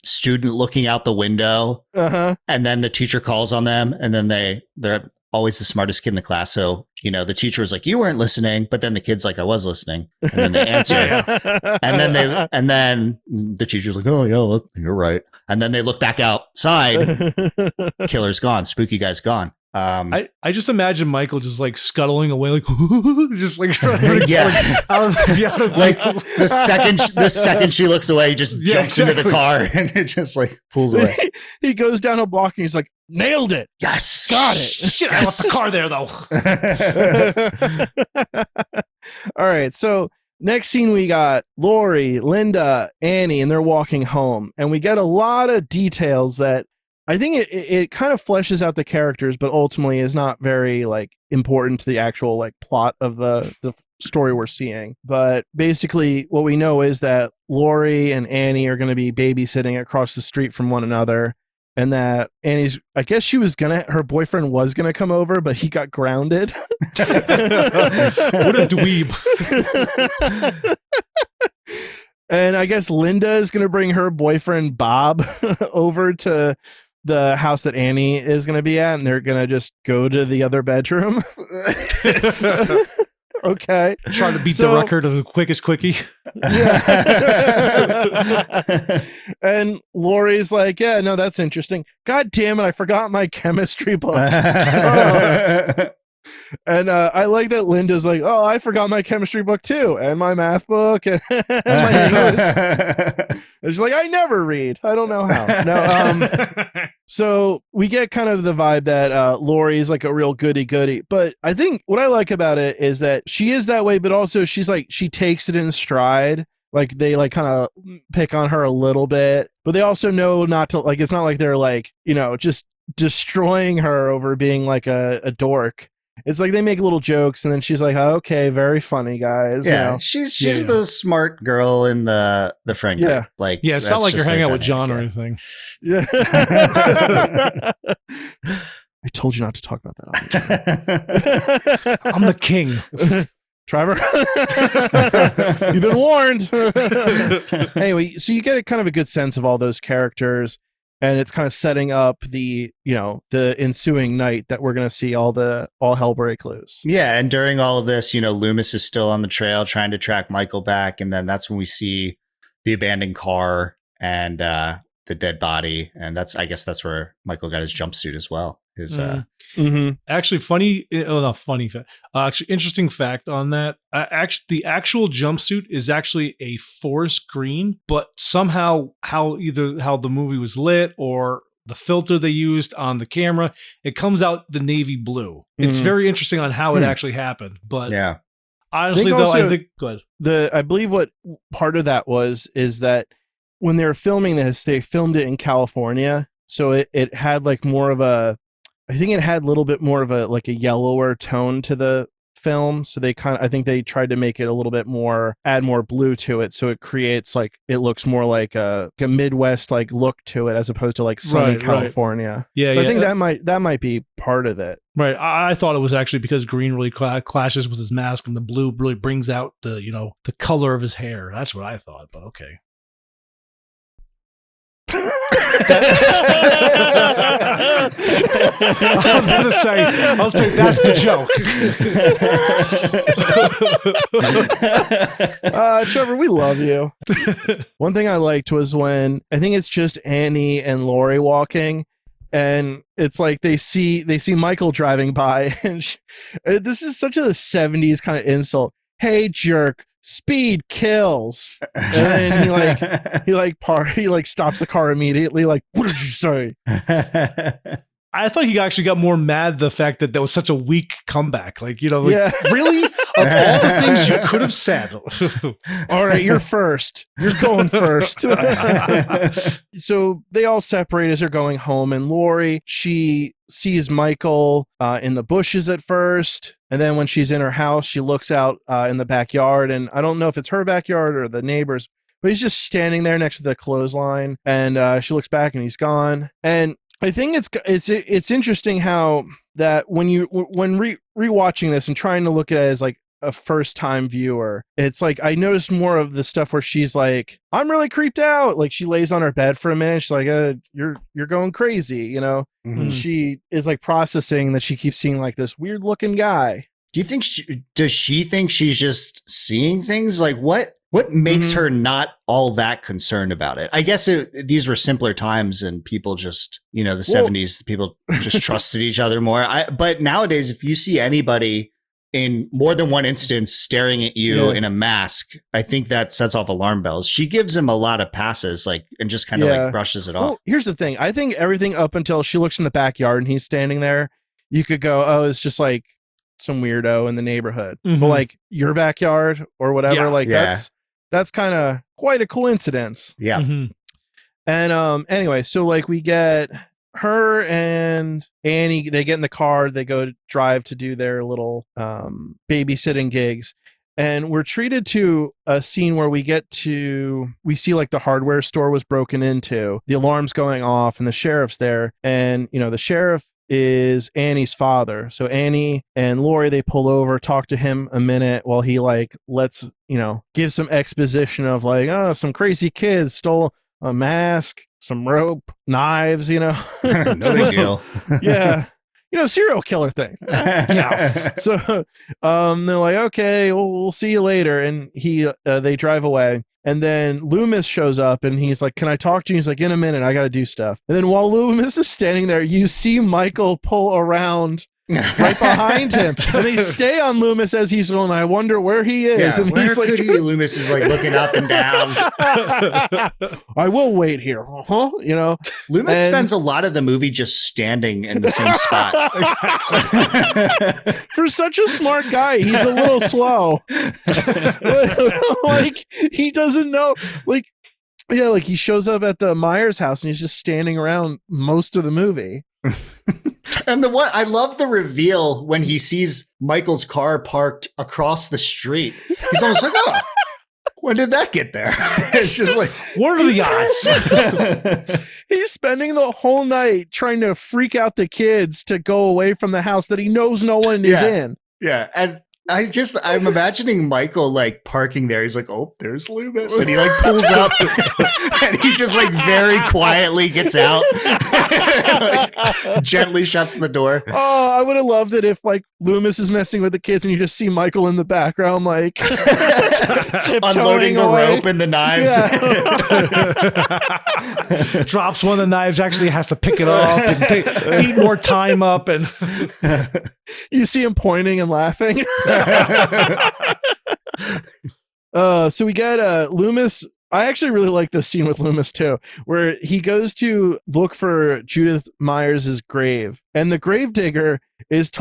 student looking out the window, and then the teacher calls on them, and then they're always the smartest kid in the class. So, you know, the teacher was like, you weren't listening, but then the kid's like, I was listening. And then they answer. And then the teacher's like, oh yeah, you're right. And then they look back outside. Killer's gone. Spooky guy's gone. I just imagine Michael just like scuttling away, like just like like the second she looks away, he just jumps into the car and it just like pulls away. He goes down a block and he's like, nailed it. Yes, got it. Shit, I left the car there though. All right, so next scene we got Lori, Linda, Annie, and they're walking home, and we get a lot of details that I think it kind of fleshes out the characters, but ultimately is not very like important to the actual like plot of the story we're seeing. But basically what we know is that Lori and Annie are going to be babysitting across the street from one another, and that Annie's, I guess her boyfriend was going to come over, but he got grounded. What a dweeb. And I guess Linda is going to bring her boyfriend Bob over to the house that Annie is going to be at, and they're going to just go to the other bedroom. Okay. Trying to beat the record of the quickest quickie. Yeah. And Lori's like, yeah, no, that's interesting. God damn it, I forgot my chemistry book. And I like that Linda's like, oh, I forgot my chemistry book too, and my math book, and my English. And she's like, I never read. I don't know how. No. So we get kind of the vibe that Lori is like a real goody-goody. But I think what I like about it is that she is that way, but also she's like, she takes it in stride. Like they like kind of pick on her a little bit, but they also know not to, like, it's not like they're like, you know, just destroying her over being like a dork. It's like they make little jokes, and then she's like, oh, okay, very funny, guys. Yeah, you know? she's the smart girl in the friend group. Yeah. Like, yeah, it's not like you're hanging out with John or anything. Yeah. I told you not to talk about that. I'm the king. Trevor, you've been warned. Anyway, so you get kind of a good sense of all those characters, and it's kind of setting up the ensuing night that we're going to see all hell break loose. Yeah, and during all of this, Loomis is still on the trail trying to track Michael back, and then that's when we see the abandoned car and the dead body, and I guess that's where Michael got his jumpsuit as well. Is actually funny. Oh, not funny fact. Actually, interesting fact on that. The actual jumpsuit is actually a forest green, but somehow how the movie was lit or the filter they used on the camera, it comes out the navy blue. It's very interesting on how it actually happened. But yeah, honestly, I think good. I believe what part of that is that when they were filming this, they filmed it in California, so it had like more of a, I think it had a little bit more of a like a yellower tone to the film. So I think they tried to make it a little bit more, add more blue to it. So it creates like, it looks more like a Midwest like look to it as opposed to like sunny California. Right. Yeah. So I think that might be part of it. Right. I thought it was actually because green really clashes with his mask and the blue really brings out the color of his hair. That's what I thought, but okay. I was going to say, that's the joke. Trevor, we love you. One thing I liked was when, I think it's just Annie and Lori walking, and it's like they see Michael driving by, and this is such a 70s kind of insult. Hey, jerk. Speed kills. And then he stops the car immediately. Like, what did you say? I thought he actually got more mad the fact that was such a weak comeback. Really? Of all the things you could have said. All right, you're first. You're going first. So they all separate as they're going home, and Lori, she sees Michael in the bushes at first, and then when she's in her house, she looks out in the backyard, and I don't know if it's her backyard or the neighbor's, but he's just standing there next to the clothesline, and she looks back and he's gone. And I think it's interesting how that when rewatching this and trying to look at it as like a first time viewer, it's like I noticed more of the stuff where she's like, I'm really creeped out. Like she lays on her bed for a minute. She's like, you're going crazy, Mm-hmm. She is like processing that she keeps seeing like this weird looking guy. Do you think does she think she's just seeing things? Like what makes her not all that concerned about it? I guess these were simpler times and people just, the 70s, people just trusted each other more. But nowadays, if you see anybody in more than one instance staring at you in a mask, I think that sets off alarm bells. She gives him a lot of passes, and just kind of like brushes it off. Well, here's the thing. I think everything up until she looks in the backyard and he's standing there, you could go, oh, it's just like some weirdo in the neighborhood. But like your backyard or whatever, that's kind of quite a coincidence. Yeah. Mm-hmm. And anyway, so like we get her and Annie, they get in the car, they go drive to do their little babysitting gigs, and we're treated to a scene where we see like the hardware store was broken into, the alarm's going off, and the sheriff's there, and the sheriff is Annie's father. So Annie and Lori, they pull over, talk to him a minute while he give some exposition of like, oh, some crazy kids stole a mask, some rope, knives, No big deal. Yeah. Serial killer thing. Yeah. So they're like, okay, we'll see you later. And they drive away. And then Loomis shows up and he's like, can I talk to you? He's like, in a minute, I got to do stuff. And then while Loomis is standing there, you see Michael pull around right behind him. And they stay on Loomis as he's going, I wonder where he is. Yeah, and where he's like, Loomis is like looking up and down. I will wait here. Loomis spends a lot of the movie just standing in the same spot. Exactly. For such a smart guy, he's a little slow. Like he doesn't know. Like he shows up at the Myers house and he's just standing around most of the movie. And I love the reveal when he sees Michael's car parked across the street. He's almost like, oh, when did that get there? It's just like, what are the odds? He's spending the whole night trying to freak out the kids to go away from the house that he knows no one is in. Yeah. And I'm imagining Michael like parking there. He's like, oh, there's Loomis. And he like pulls up and he just like very quietly gets out, like, gently shuts the door. Oh, I would have loved it if like Loomis is messing with the kids and you just see Michael in the background, like unloading the rope and the knives. Yeah. Drops one of the knives, actually has to pick it up and eat more time up. And you see him pointing and laughing. So we get Loomis. I actually really like this scene with Loomis too, where he goes to look for Judith Myers's grave, and the gravedigger is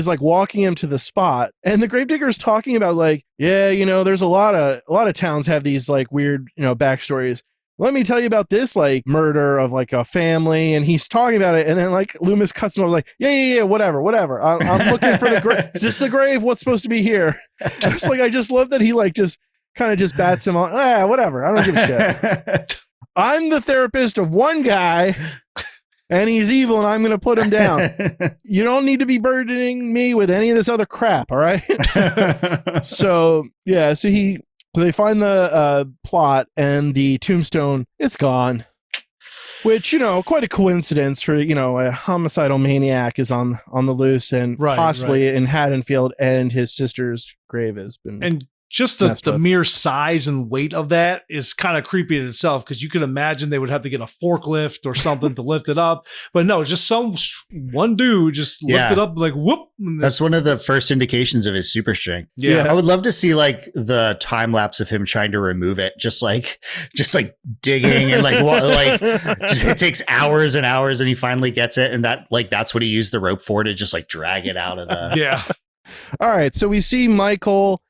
like walking him to the spot, and the gravedigger is talking about like, yeah, you know, there's a lot of towns have these like weird, you know, backstories. Let me tell you about this like murder of like a family, and he's talking about it, and then like Loomis cuts him off like, yeah, whatever. I'm looking for the grave. Is this the grave? What's supposed to be here? Just like I just love that he like just kind of just bats him on. Whatever. I don't give a shit. I'm the therapist of one guy, and he's evil, and I'm going to put him down. You don't need to be burdening me with any of this other crap. All right. So yeah, so they find the plot, and the tombstone, it's gone. Which, you know, quite a coincidence for, you know, a homicidal maniac is on the loose, and possibly in Haddonfield, and his sister's grave has been. And just the mere size and weight of that is kind of creepy in itself, because you can imagine they would have to get a forklift or something to lift it up. But no, just one dude just lift it up like whoop. That's one of the first indications of his super strength. Yeah. I would love to see like the time lapse of him trying to remove it, just like digging and like it takes hours and hours, and he finally gets it, and that's what he used the rope for, to just like drag it out of the. Yeah. All right, so we see Michael.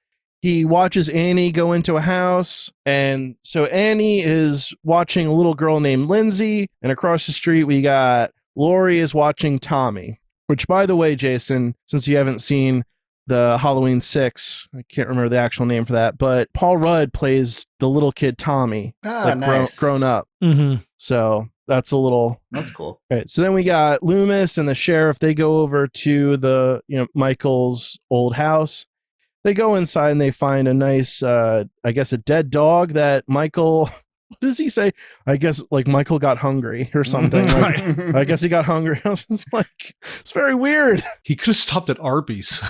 He watches Annie go into a house, and so Annie is watching a little girl named Lindsay, and across the street we got Lori is watching Tommy, which, by the way, Jason, since you haven't seen the Halloween 6, I can't remember the actual name for that, but Paul Rudd plays the little kid Tommy, nice. grown up. Mm-hmm. So that's cool. Right. So then we got Loomis and the sheriff. They go over to Michael's old house. They go inside and they find a nice, I guess, a dead dog that Michael, what does he say? I guess like Michael got hungry or something. Like, I guess he got hungry. I was just like, it's very weird. He could have stopped at Arby's.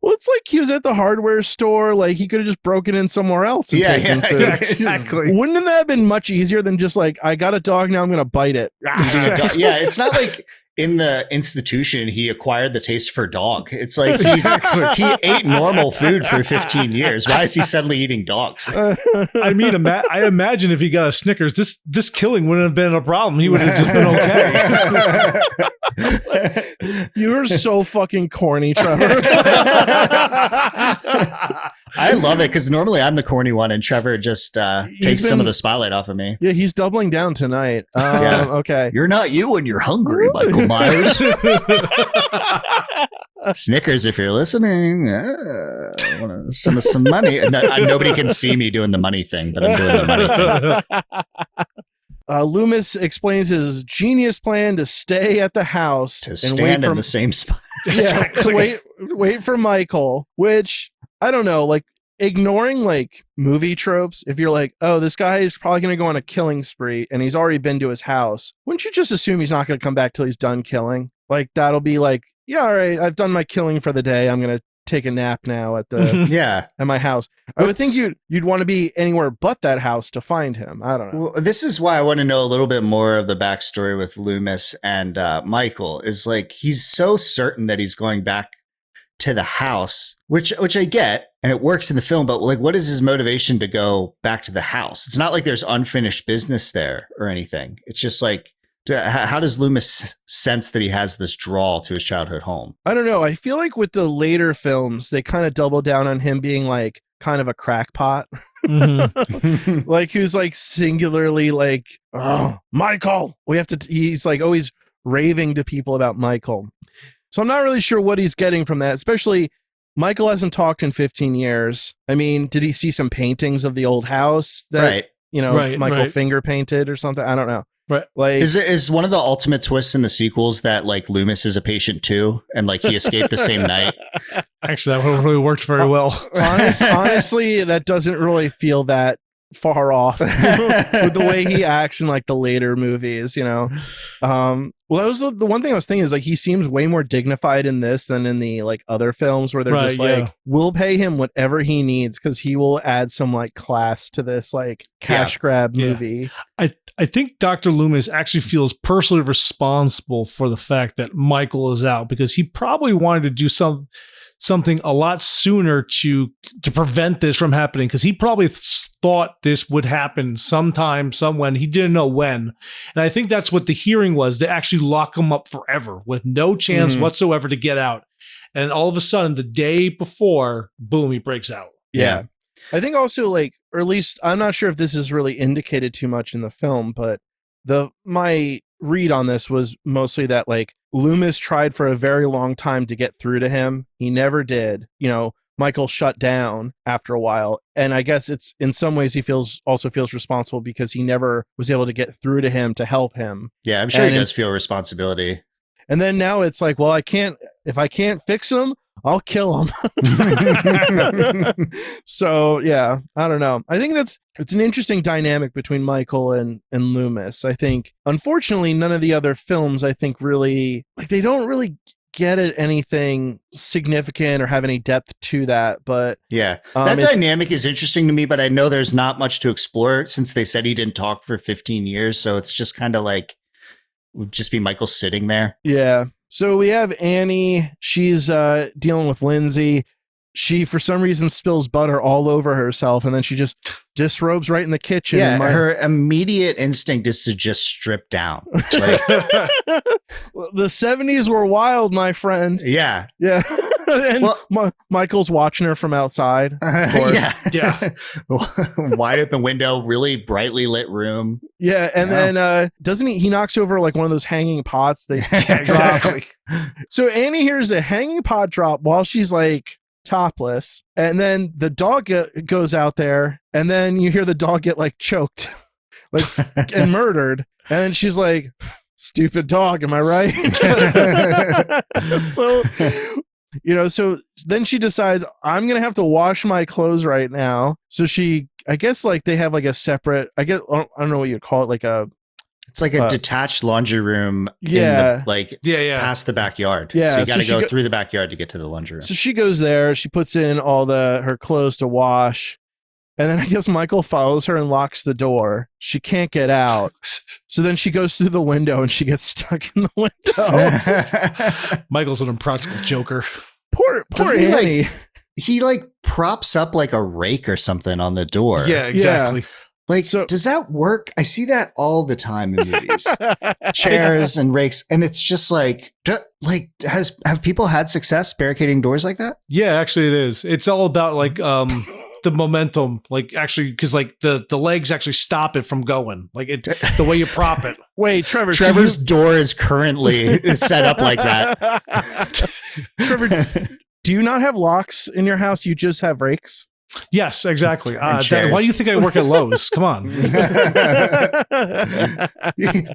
Well, it's like he was at the hardware store. Like he could have just broken in somewhere else. And taken food. Yeah, exactly. Wouldn't that have been much easier than just like, I got a dog, now I'm going to bite it. Yeah, it's not like in the institution he acquired the taste for dog. It's like he ate normal food for 15 years. Why is he suddenly eating dogs? I mean, I imagine if he got a Snickers, this killing wouldn't have been a problem. He would have just been okay. You're so fucking corny, Trevor. I love it, because normally I'm the corny one, and Trevor just takes some of the spotlight off of me. Yeah, he's doubling down tonight. Okay. You're not you when you're hungry, Michael Myers. Snickers, if you're listening, I want to send us some money. Nobody can see me doing the money thing, but I'm doing the money thing. Loomis explains his genius plan to stay at the house. To stand in the same spot. Yeah, to wait for Michael, which, I don't know, like, ignoring like movie tropes, if you're like, oh, this guy is probably going to go on a killing spree and he's already been to his house, wouldn't you just assume he's not going to come back till he's done killing? Like, that'll be like, yeah, all right, I've done my killing for the day, I'm going to take a nap now at the at my house. I would think you'd want to be anywhere but that house to find him. I don't know. Well, this is why I want to know a little bit more of the backstory with Loomis and Michael. Is like, he's so certain that he's going back to the house, which I get, and it works in the film, but like, what is his motivation to go back to the house? It's not like there's unfinished business there or anything. It's just like, how does Loomis sense that he has this draw to his childhood home? I don't know. I feel like with the later films, they kind of double down on him being like kind of a crackpot. Mm-hmm. Like, who's like singularly like, oh, Michael. He's like always raving to people about Michael. So I'm not really sure what he's getting from that, especially Michael hasn't talked in 15 years. I mean, did he see some paintings of the old house that, Michael finger painted or something? I don't know. Right. Like, is one of the ultimate twists in the sequels that like Loomis is a patient too, and like he escaped the same night? Actually, that really worked very well. Honestly, that doesn't really feel that far off with the way he acts in like the later movies, you know. Well, that was the one thing I was thinking is like he seems way more dignified in this than in the like other films where they're just like, we'll pay him whatever he needs because he will add some like class to this like cash grab movie. I think Dr. Loomis actually feels personally responsible for the fact that Michael is out because he probably wanted to do something a lot sooner to prevent this from happening, because he probably thought this would happen sometime, somewhen. He didn't know when. And I think that's what the hearing was. They actually lock him up forever with no chance whatsoever to get out. And all of a sudden, the day before, boom, he breaks out. Yeah. I think also like, or at least I'm not sure if this is really indicated too much in the film, but my read on this was mostly that like Loomis tried for a very long time to get through to him. He never did. You know, Michael shut down after a while. And I guess it's in some ways he also feels responsible because he never was able to get through to him to help him. Yeah, I'm sure he does feel responsibility. And then now it's like, well, if I can't fix him, I'll kill him. So yeah, I don't know. I think it's an interesting dynamic between Michael and Loomis. I think unfortunately none of the other films I think really like they don't really get at anything significant or have any depth to that. But yeah, that dynamic is interesting to me, but I know there's not much to explore since they said he didn't talk for 15 years. So it's just kind of like would just be Michael sitting there. Yeah. So we have Annie. She's dealing with Lindsay. She, for some reason, spills butter all over herself, and then she just disrobes right in the kitchen. Yeah, her immediate instinct is to just strip down. Like, the 70s were wild, my friend. Yeah. Yeah. And Michael's watching her from outside. Of course. Yeah. Wide open window, really brightly lit room. Yeah. And then doesn't he knocks over like one of those hanging pots. Exactly. So Annie hears a hanging pot drop while she's like topless. And then the dog goes out there. And then you hear the dog get like choked like and murdered. And then she's like, stupid dog. Am I right? So... You know, so then she decides I'm going to have to wash my clothes right now. So I guess like they have like a separate, I don't know what you'd call it. Like it's like a detached laundry room. Yeah. Past the backyard. Yeah. So you got to go through the backyard to get to the laundry room. So she goes there, she puts in all her clothes to wash. And then I guess Michael follows her and locks the door. She can't get out. So then she goes through the window and she gets stuck in the window. Michael's an impractical joker. Poor Annie. He props up like a rake or something on the door. Yeah, exactly. Yeah. Like, does that work? I see that all the time in movies. Chairs and rakes. And it's just like, have people had success barricading doors like that? Yeah, actually it is. It's all about like, the momentum, like actually, because like the legs actually stop it from going, like it the way you prop it. Wait, Trevor's door is currently set up like that. Trevor, do you not have locks in your house? You just have rakes? Yes, exactly. Why do you think I work at Lowe's? Come on.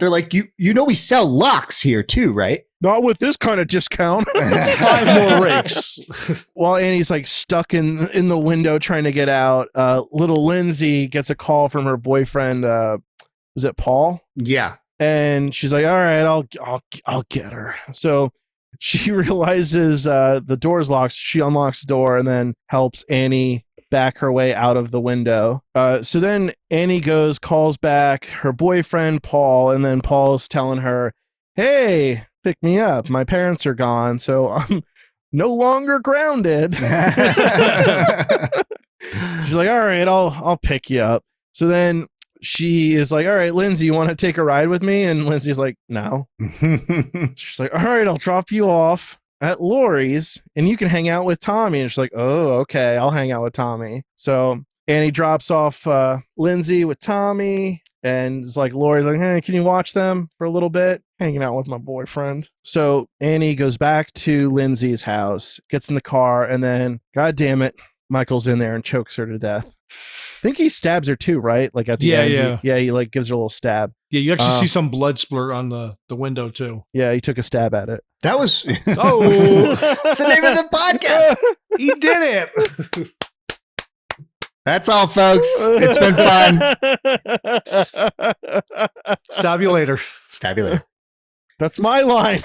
They're like, you know we sell locks here too, right? Not with this kind of discount. 5 more rakes. While Annie's like stuck in the window trying to get out, little Lindsay gets a call from her boyfriend. Was it Paul? Yeah. And she's like, all right, I'll get her. So she realizes the door's locked. She unlocks the door and then helps Annie back her way out of the window. So then Annie calls back her boyfriend, Paul, and then Paul's telling her, hey, pick me up. My parents are gone, so I'm no longer grounded. She's like, all right, I'll pick you up. So then she is like, all right, Lindsay, you want to take a ride with me? And Lindsay's like, no. She's like, all right, I'll drop you off at Lori's and you can hang out with Tommy. And she's like, oh, okay, I'll hang out with Tommy. So Annie drops off Lindsay with Tommy and is like, Lori's like, hey, can you watch them for a little bit? Hanging out with my boyfriend. So Annie goes back to Lindsay's house, gets in the car, and then, God damn it, Michael's in there and chokes her to death. I think he stabs her too, right? Like at the end. He like gives her a little stab. Yeah, you actually see some blood splurt on the window too. Yeah, he took a stab at it. That was That's the name of the podcast. He did it. That's all, folks. It's been fun. Stab you later. Stab you later. That's my line.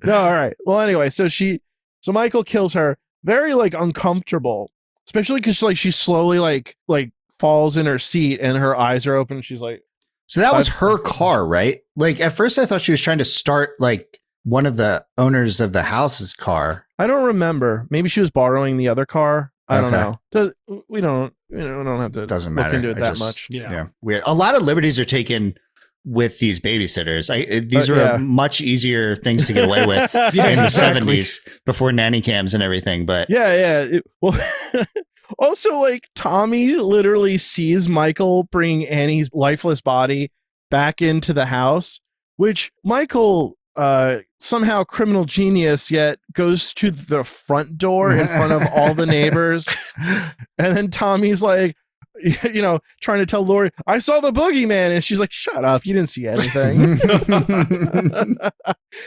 No, all right. Well, anyway, so Michael kills her, very like uncomfortable, especially because like she slowly like falls in her seat and her eyes are open. She's like, so that was her car, right? Like at first I thought she was trying to start like one of the owners of the house's car. I don't remember. Maybe she was borrowing the other car. I don't know. We don't have to Doesn't look matter. into it that much. Yeah. Weird. A lot of liberties are taken with these babysitters. These were much easier things to get away with in the 70s before nanny cams and everything. But well, also like Tommy literally sees Michael bring Annie's lifeless body back into the house, which Michael somehow criminal genius yet goes to the front door in front of all the neighbors. And then Tommy's like, trying to tell Lori, I saw the boogeyman. And she's like, shut up. You didn't see anything.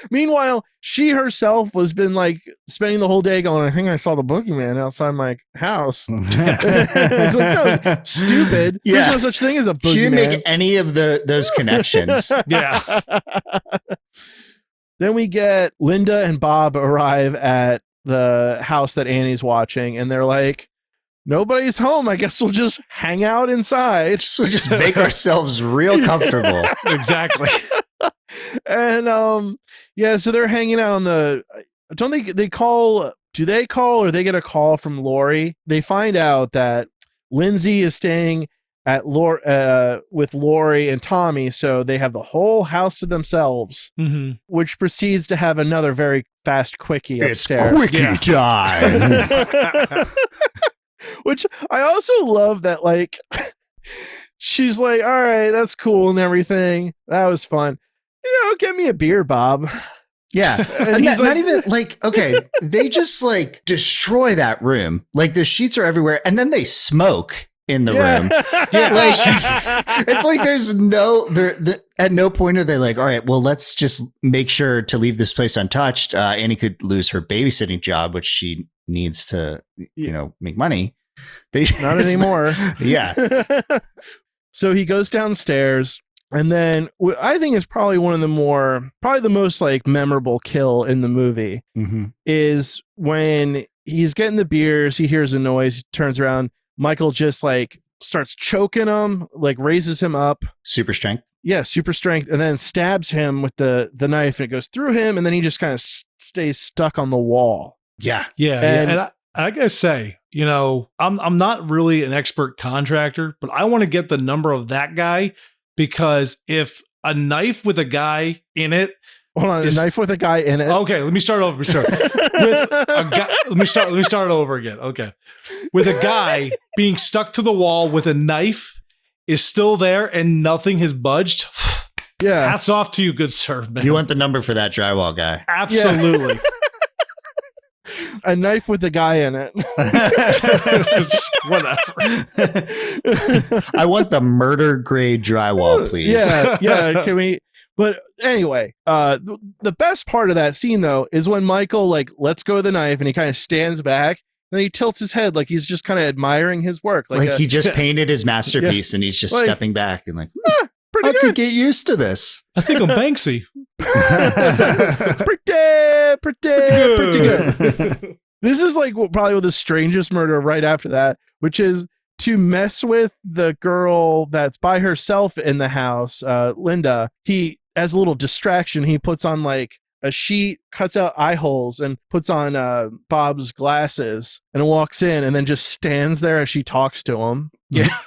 Meanwhile, she herself was been like spending the whole day going, I think I saw the boogeyman outside my house. It's like, no, stupid. There's no such thing as a boogeyman. She didn't make any of those connections. Yeah. Then we get Linda and Bob arrive at the house that Annie's watching, and they're like, nobody's home. I guess we'll just hang out inside. So just make ourselves real comfortable. Exactly. And so they're hanging out on the, I don't think they call, do they call or they get a call from Lori? They find out that Lindsay is staying at with Lori and Tommy, so they have the whole house to themselves, which proceeds to have another very fast quickie upstairs. It's quickie time. Which I also love that, like, she's like, all right, that's cool and everything. That was fun. Get me a beer, Bob. Yeah. And he's not even like, okay, they just like destroy that room. Like the sheets are everywhere and then they smoke in the room. Yeah. Like, it's like there's at no point are they like, all right, well, let's just make sure to leave this place untouched. Annie could lose her babysitting job, which she needs to, make money. Not anymore. Yeah. So he goes downstairs, and then I think it's probably the most like memorable kill in the movie is when he's getting the beers, he hears a noise, turns around, Michael just like starts choking him, like raises him up. Super strength. Yeah, super strength, and then stabs him with the knife, and it goes through him, and then he just kind of stays stuck on the wall. Yeah. And I gotta say, I'm not really an expert contractor, but I want to get the number of that guy, because if a knife with a guy in it, a knife with a guy in it. Okay, let me start over. Let me start over again. Okay, with a guy being stuck to the wall with a knife is still there and nothing has budged. Yeah, hats off to you, good sir. Man. You want the number for that drywall guy? Absolutely. Yeah. A knife with a guy in it. Whatever. I want the murder grade drywall, please. Yeah. Can we? But anyway, the best part of that scene though is when Michael like lets go of the knife and he kind of stands back and then he tilts his head like he's just kind of admiring his work, like he just painted his masterpiece and he's just stepping back and like, I could get used to this. I think I'm Banksy. pretty good. This is like probably the strangest murder right after that, which is to mess with the girl that's by herself in the house, Linda. He, as a little distraction, he puts on like a sheet, cuts out eye holes, and puts on Bob's glasses and walks in and then just stands there as she talks to him. Yeah.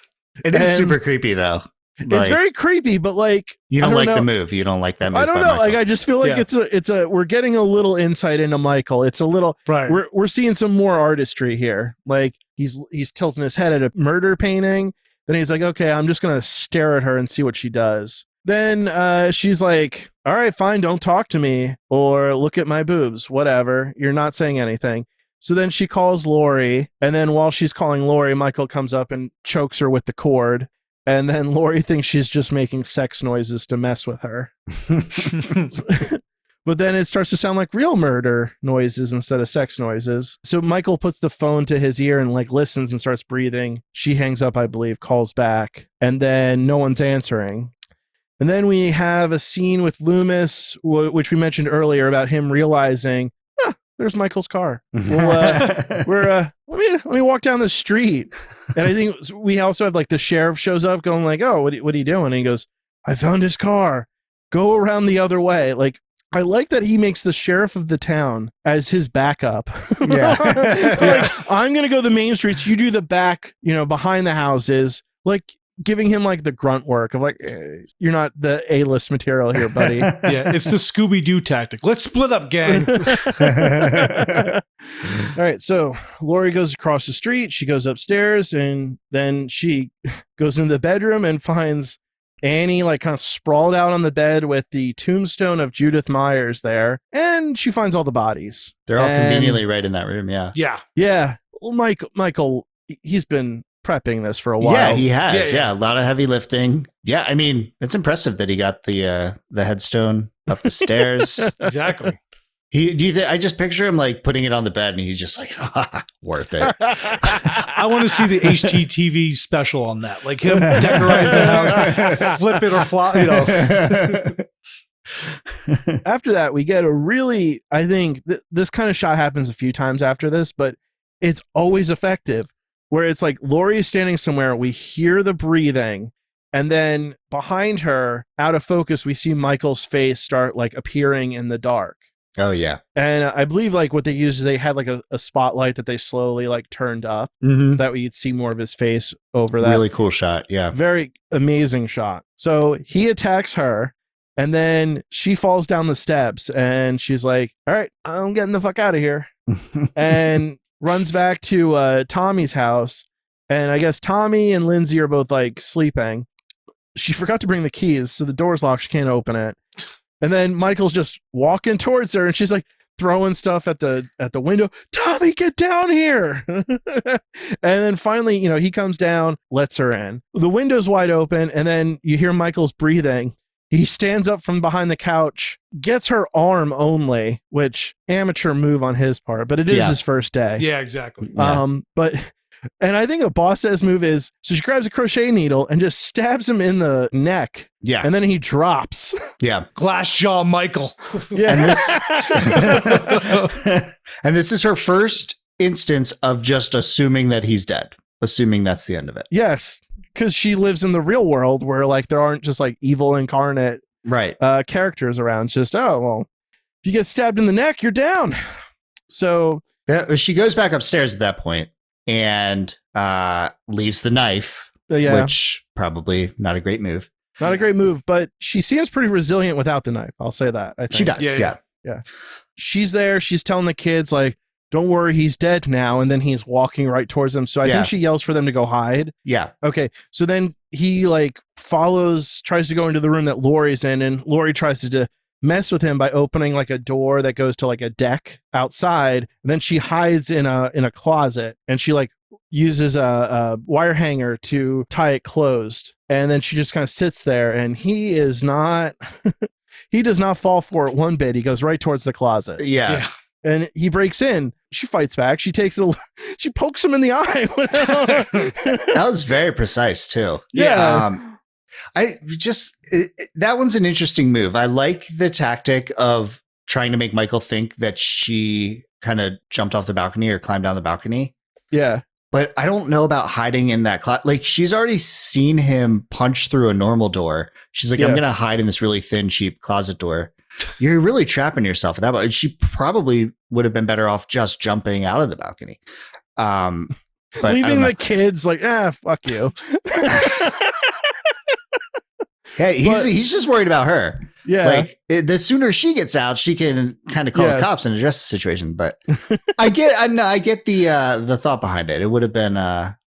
It is super creepy though. It's very creepy, but like you don't like the move. You don't like that move. I don't know. Michael. Like I just feel like it's a we're getting a little insight into Michael. It's a little right. We're seeing some more artistry here. Like he's tilting his head at a murder painting. Then he's like, okay, I'm just gonna stare at her and see what she does. Then she's like, all right, fine, don't talk to me or look at my boobs, whatever. You're not saying anything. So then she calls Lori, and then while she's calling Lori, Michael comes up and chokes her with the cord. And then Lori thinks she's just making sex noises to mess with her. But then it starts to sound like real murder noises instead of sex noises. So Michael puts the phone to his ear and like listens and starts breathing. She hangs up, I believe, calls back, and then no one's answering. And then we have a scene with Loomis, which we mentioned earlier, about him realizing, there's Michael's car. Well, let me walk down the street. And I think we also have like the sheriff shows up going like, oh, what are you doing? And he goes, I found his car. Go around the other way. Like, I like that he makes the sheriff of the town as his backup. Yeah. Like, I'm going to go the main streets. You do the back, behind the houses, like giving him like the grunt work of like, you're not the A-list material here, buddy. Yeah, it's the Scooby-Doo tactic. Let's split up, gang. All right. So Lori goes across the street. She goes upstairs, and then she goes into the bedroom and finds Annie like kind of sprawled out on the bed with the tombstone of Judith Myers there, and she finds all the bodies. They're all conveniently right in that room. Yeah. Yeah. Well, Michael, he's been prepping this for a while. Yeah, he has. Yeah, a lot of heavy lifting. Yeah, I mean, it's impressive that he got the headstone up the stairs. Exactly. I just picture him like putting it on the bed, and he's just like, worth it. I want to see the HGTV special on that, like him decorate the house, flip it or fly. After that, we get a really, I think this kind of shot happens a few times after this, but it's always effective. Where it's like Lori is standing somewhere, we hear the breathing, and then behind her, out of focus, we see Michael's face start like appearing in the dark. Oh, yeah. And I believe like what they used is they had like a spotlight that they slowly like turned up so that way you'd see more of his face over that. Really cool shot. Yeah. Very amazing shot. So he attacks her, and then she falls down the steps, and she's like, all right, I'm getting the fuck out of here. And runs back to Tommy's house. And I guess Tommy and Lindsay are both like sleeping. She forgot to bring the keys, so the door's locked. She can't open it. And then Michael's just walking towards her, and she's like throwing stuff at the window. Tommy, get down here. And then finally, he comes down, lets her in. The window's wide open, and then you hear Michael's breathing. He stands up from behind the couch, gets her arm only, which amateur move on his part, but it is his first day. Yeah, exactly. And I think a boss says move is, so she grabs a crochet needle and just stabs him in the neck. Yeah. And then he drops. Yeah. Glass jaw Michael. Yeah. And this is her first instance of just assuming that he's dead, assuming that's the end of it. Yes. Because she lives in the real world where like there aren't just like evil incarnate characters around. It's just, oh, well, if you get stabbed in the neck, you're down. So she goes back upstairs at that point and leaves the knife, which probably not a great move. Not a great move, but she seems pretty resilient without the knife. I'll say that. I think. She does. Yeah. She's there. She's telling the kids like, don't worry, he's dead now. And then he's walking right towards them. So I think she yells for them to go hide. Yeah. Okay. So then he like tries to go into the room that Lori's in, and Lori tries to mess with him by opening like a door that goes to like a deck outside. And then she hides in a closet, and she like uses a wire hanger to tie it closed. And then she just kind of sits there, and he is not, he does not fall for it one bit. He goes right towards the closet. Yeah. And he breaks in. She fights back. She pokes him in the eye. That was very precise too. Yeah. That one's an interesting move. I like the tactic of trying to make Michael think that she kind of jumped off the balcony or climbed down the balcony. Yeah. But I don't know about hiding in that closet. Like, she's already seen him punch through a normal door. She's like, I'm going to hide in this really thin, cheap closet door. You're really trapping yourself at that point. She probably would have been better off just jumping out of the balcony. But leaving the kids like, fuck you. Hey, he's just worried about her. Yeah. Like, the sooner she gets out, she can kind of call the cops and address the situation. But I get the thought behind it. It would have been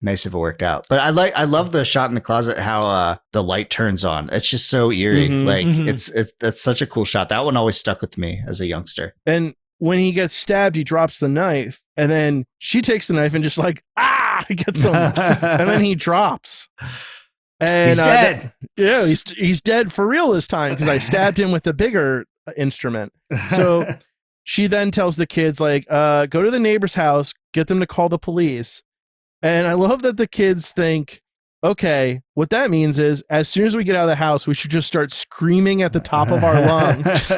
nice if it worked out. But I love the shot in the closet, how the light turns on. It's just so eerie. That's such a cool shot. That one always stuck with me as a youngster. And when he gets stabbed, he drops the knife, and then she takes the knife and just like, gets him. And then he drops. And he's dead. He's dead for real this time because I stabbed him with the bigger instrument. So she then tells the kids, like, go to the neighbor's house, get them to call the police. And I love that the kids think, okay, what that means is as soon as we get out of the house, we should just start screaming at the top of our lungs.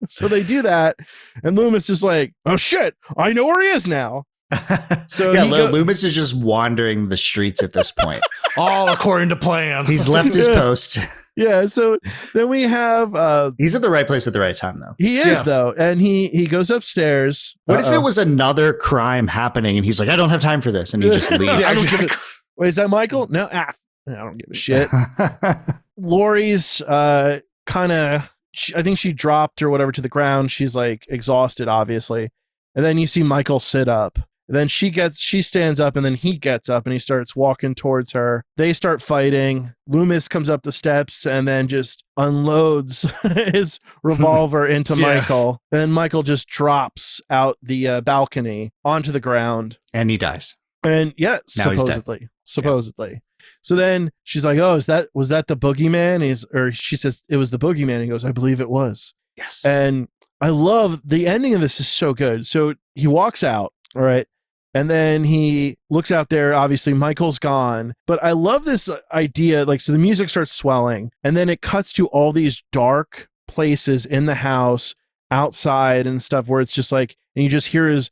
So they do that. And Loomis is like, oh shit, I know where he is now. So yeah, Loomis is just wandering the streets at this point. All according to plan. He's left his post. Yeah, so then we have he's at the right place at the right time, though. He is, though, and he goes upstairs. What if it was another crime happening and he's like, I don't have time for this, and he just leaves? Wait, is that Michael? No, I don't give a shit. Lori's kind of, I think she dropped or whatever to the ground. She's like exhausted, obviously. And then you see Michael sit up. And then she stands up, and then he gets up and he starts walking towards her. They start fighting. Loomis comes up the steps and then just unloads his revolver into Michael. And then Michael just drops out the balcony onto the ground. And he dies. And yeah, now supposedly. Yeah. So then she's like, "Oh, was that the boogeyman?" She says it was the boogeyman. He goes, "I believe it was." Yes. And I love the ending of this is so good. So he walks out, all right, and then he looks out there. Obviously, Michael's gone. But I love this idea. Like, so the music starts swelling, and then it cuts to all these dark places in the house, outside and stuff, where it's just like, and you just hear his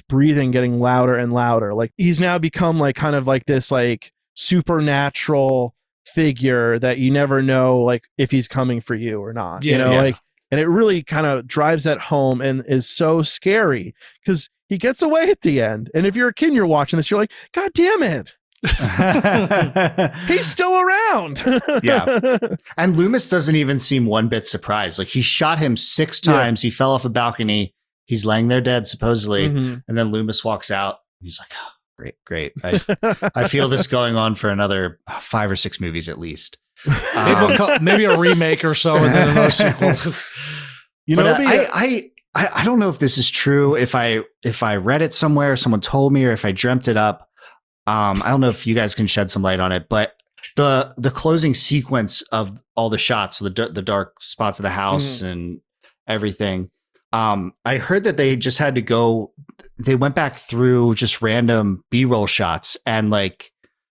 breathing getting louder and louder. Like he's now become like kind of like this like supernatural figure that you never know like if he's coming for you or not. Like, and it really kind of drives that home and is so scary because he gets away at the end. And if you're a kid and you're watching this, you're like, God damn it. He's still around. Yeah. And Loomis doesn't even seem one bit surprised. Like he shot him 6 times. He fell off a balcony. He's laying there dead, supposedly. And then Loomis walks out. He's like, oh, great. I feel this going on for another 5 or 6 movies at least. Maybe a remake or so, and then another sequel. I don't know if this is true. If I read it somewhere, someone told me, or if I dreamt it up. I don't know if you guys can shed some light on it, but the closing sequence of all the shots, the dark spots of the house and everything. I heard that they just had to go. They went back through just random B-roll shots and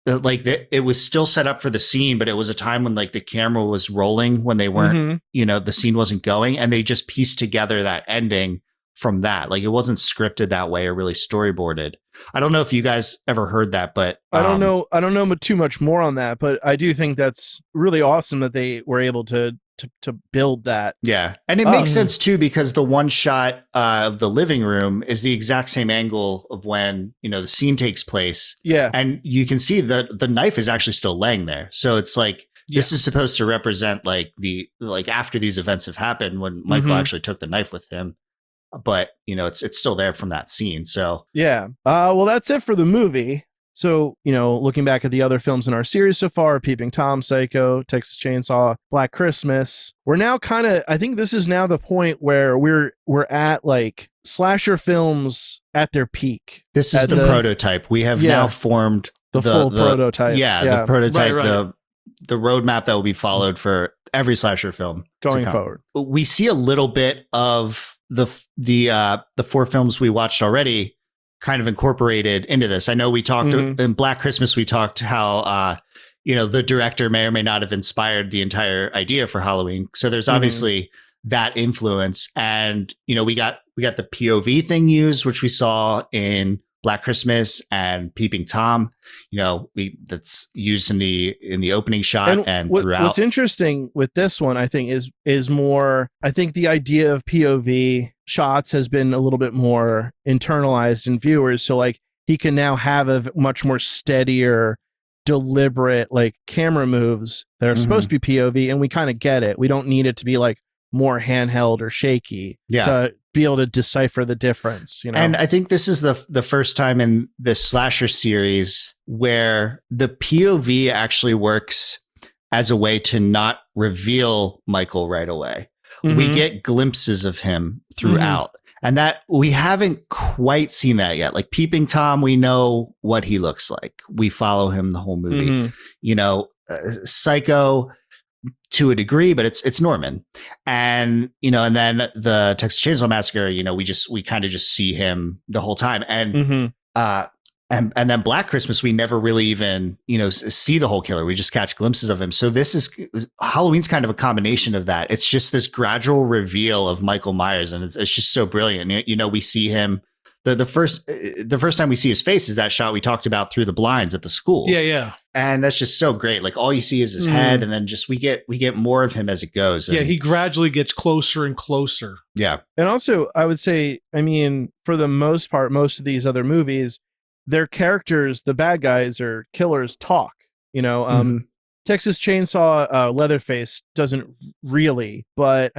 it was still set up for the scene, but it was a time when like the camera was rolling when they weren't, the scene wasn't going, and they just pieced together that ending from that. Like it wasn't scripted that way or really storyboarded. I don't know if you guys ever heard that, but I don't know too much more on that, but I do think that's really awesome that they were able to build that. Yeah. And it makes sense too, because the one shot of the living room is the exact same angle of when, the scene takes place. Yeah. And you can see that the knife is actually still laying there. So it's like, this is supposed to represent like after these events have happened when Michael actually took the knife with him. But, it's still there from that scene. So, yeah. Well, that's it for the movie. So, looking back at the other films in our series so far, Peeping Tom, Psycho, Texas Chainsaw, Black Christmas, we're now I think this is now the point where we're at like slasher films at their peak. This is the prototype. We have now formed the full prototype. Yeah, the prototype, right. The roadmap that will be followed for every slasher film going forward. We see a little bit of the 4 films we watched already kind of incorporated into this. I know we talked in Black Christmas, we talked how, the director may or may not have inspired the entire idea for Halloween. So there's obviously that influence. And, we got the POV thing used, which we saw in Black Christmas and Peeping Tom, that's used in the opening shot and throughout. What's interesting with this one, I think, is more, I think the idea of POV shots has been a little bit more internalized in viewers. So like he can now have a much more steadier, deliberate like camera moves that are supposed to be POV, and we kind of get it. We don't need it to be like more handheld or shaky to be able to decipher the difference, And I think this is the first time in this slasher series where the POV actually works as a way to not reveal Michael right away. We get glimpses of him throughout. And that we haven't quite seen that yet. Like Peeping Tom, we know what he looks like. We follow him the whole movie. Mm-hmm. Psycho to a degree, but it's Norman. And, and then the Texas Chainsaw Massacre, we kind of just see him the whole time. And, mm-hmm. And then Black Christmas, we never really even, see the whole killer. We just catch glimpses of him. So Halloween's kind of a combination of that. It's just this gradual reveal of Michael Myers. And it's just so brilliant. We see him. The first time we see his face is that shot we talked about through the blinds at the school. Yeah, yeah. And that's just so great. Like all you see is his head, and then just we get more of him as it goes. And, he gradually gets closer and closer. Yeah. And also, I would say, for the most part, most of these other movies, their characters, the bad guys or killers, talk. Mm-hmm. Texas Chainsaw, Leatherface doesn't really, but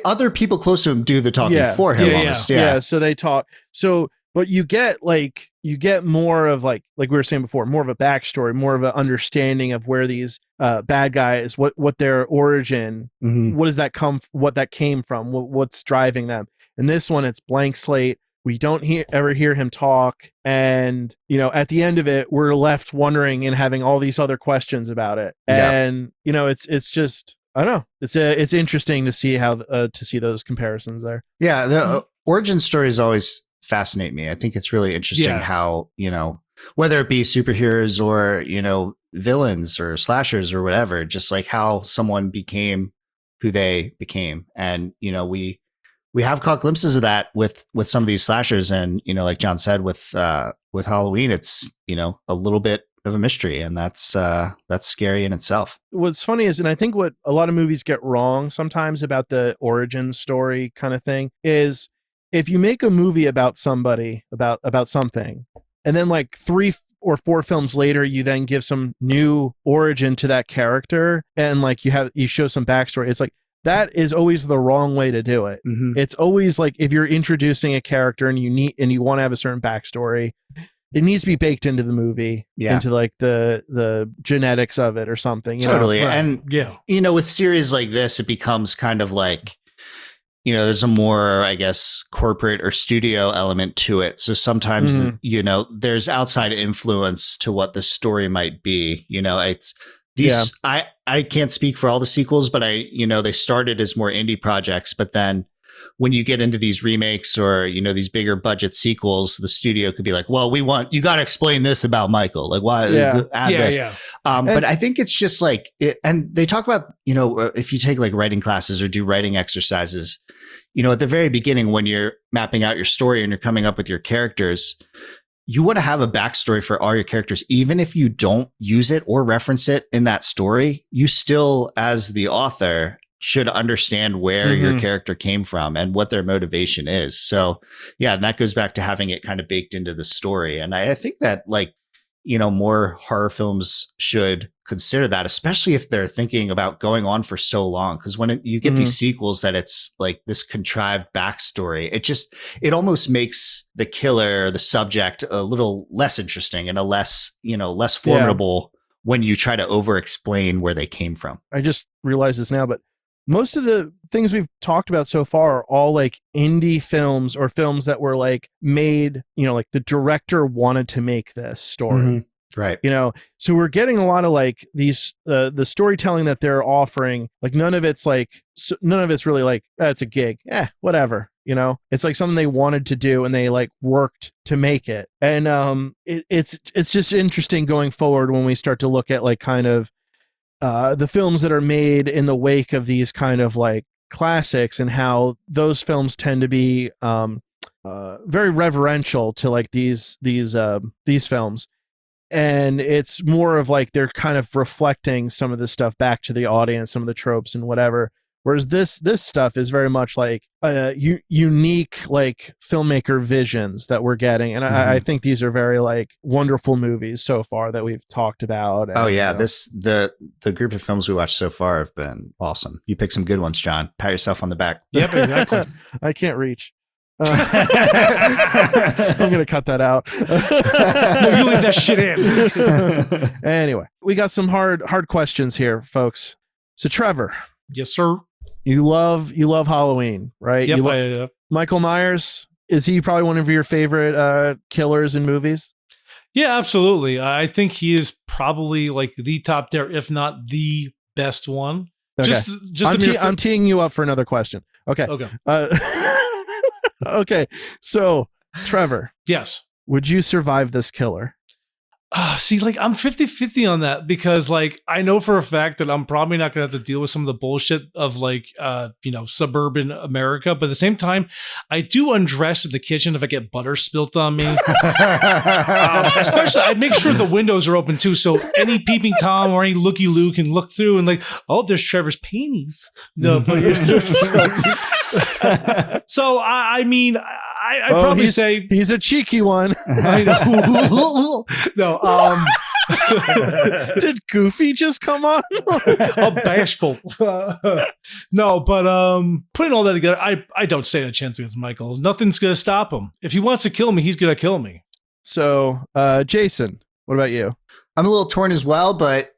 other people close to him do the talking for him. Yeah. So they talk. But you get more of like we were saying before, more of a backstory, more of an understanding of where these bad guys, what their origin, mm-hmm. what that came from, what's driving them. And this one, it's blank slate. We don't ever hear him talk. And, at the end of it, we're left wondering and having all these other questions about it. And, it's just, I don't know. It's interesting to see to see those comparisons there. Yeah. The origin stories always fascinate me. I think it's really interesting how, whether it be superheroes or, villains or slashers or whatever, just like how someone became who they became. And, we have caught glimpses of that with some of these slashers, and like John said, with Halloween, it's a little bit of a mystery, and that's scary in itself. What's funny is, and I think what a lot of movies get wrong sometimes about the origin story kind of thing is, if you make a movie about somebody about something, and then like 3 or 4 films later, you then give some new origin to that character, and like you show some backstory, it's like, that is always the wrong way to do it. Mm-hmm. It's always like, if you're introducing a character and you want to have a certain backstory, it needs to be baked into the movie, into like the genetics of it or something. Totally. And with series like this, it becomes kind of like, there's a more, I guess, corporate or studio element to it. So sometimes, mm-hmm. There's outside influence to what the story might be. It's these. I can't speak for all the sequels, but they started as more indie projects. But then when you get into these remakes or, these bigger budget sequels, the studio could be like, well, you got to explain this about Michael. Like, why add this? Yeah. But I think it's just like, and they talk about, if you take like writing classes or do writing exercises, at the very beginning, when you're mapping out your story and you're coming up with your characters, you want to have a backstory for all your characters. Even if you don't use it or reference it in that story, you still, as the author, should understand where mm-hmm. your character came from and what their motivation is. So and that goes back to having it kind of baked into the story. And I think that more horror films should consider that, especially if they're thinking about going on for so long. Because when you get mm-hmm. these sequels that it's like this contrived backstory, it almost makes the killer, the subject, a little less interesting and less formidable when you try to over explain where they came from. I just realized this now, but most of the things we've talked about so far are all like indie films or films that were like made, like the director wanted to make this story. Mm-hmm. Right. So we're getting a lot of like these, the storytelling that they're offering, like none of it's really like, it's a gig. Whatever. It's like something they wanted to do and they like worked to make it. And it's just interesting going forward when we start to look at like kind of the films that are made in the wake of these kind of like classics, and how those films tend to be very reverential to like these films. And it's more of like they're kind of reflecting some of the stuff back to the audience, some of the tropes and whatever. Whereas this stuff is very much like unique, like filmmaker visions that we're getting. And mm-hmm. I think these are very like wonderful movies so far that we've talked about. And, the group of films we watched so far have been awesome. You picked some good ones, John. Pat yourself on the back. Yep, exactly. I can't reach. I'm gonna cut that out. No, you leave that shit in. Anyway, we got some hard questions here, folks. So Trevor. Yes, sir. You love Halloween, right? Yep, Michael Myers, is he probably one of your favorite killers in movies? Yeah, absolutely. I think he is probably like the top tier, if not the best one. Okay. I'm teeing you up for another question. Okay. Okay. So, Trevor. Yes. Would you survive this killer? See, like I'm 50-50 on that because like I know for a fact that I'm probably not gonna have to deal with some of the bullshit of like suburban America, but at the same time, I do undress in the kitchen if I get butter spilt on me. Especially, I'd make sure the windows are open too, so any peeping Tom or any looky Lou can look through and like, oh, there's Trevor's panties. No, but so I mean. I'd probably say he's a cheeky one. I know. No, did Goofy just come on? I'm bashful. No, but putting all that together, I don't stand a chance against Michael. Nothing's gonna stop him. If he wants to kill me, he's gonna kill me. So, Jason, what about you? I'm a little torn as well, but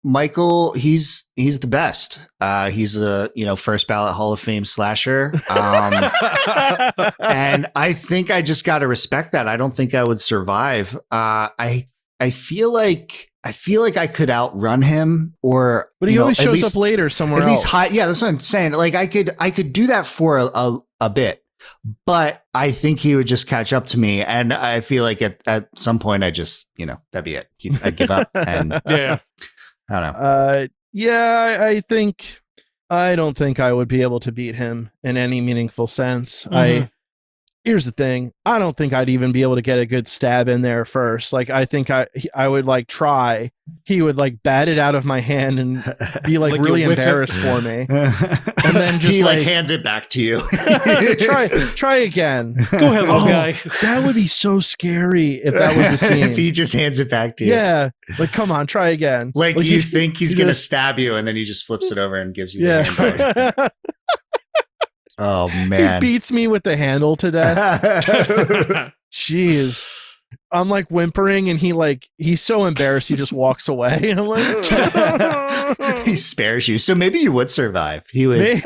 Michael, he's the best. He's a first ballot Hall of Fame slasher, and I think I just got to respect that. I don't think I would survive. I feel like I could outrun him, but he always shows up later somewhere else. Yeah, that's what I'm saying. Like I could do that for a bit, but I think he would just catch up to me, and I feel like at some point I just that'd be it. I'd give up, and yeah. I don't know. I don't think I would be able to beat him in any meaningful sense. Mm-hmm. Here's the thing. I don't think I'd even be able to get a good stab in there first. Like, I think I would like try. He would like bat it out of my hand and be like really embarrassed for me. And then just he like hands it back to you. try again. Go ahead, little guy. That would be so scary if that was the scene. If he just hands it back to you. Yeah. Like, come on, try again. Like you think he's going to stab you and then he just flips it over and gives you the hand back. Oh, man. He beats me with the handle to death. Jeez. I'm like whimpering and he's so embarrassed he just walks away. And I'm like, he spares you. So maybe you would survive. He would.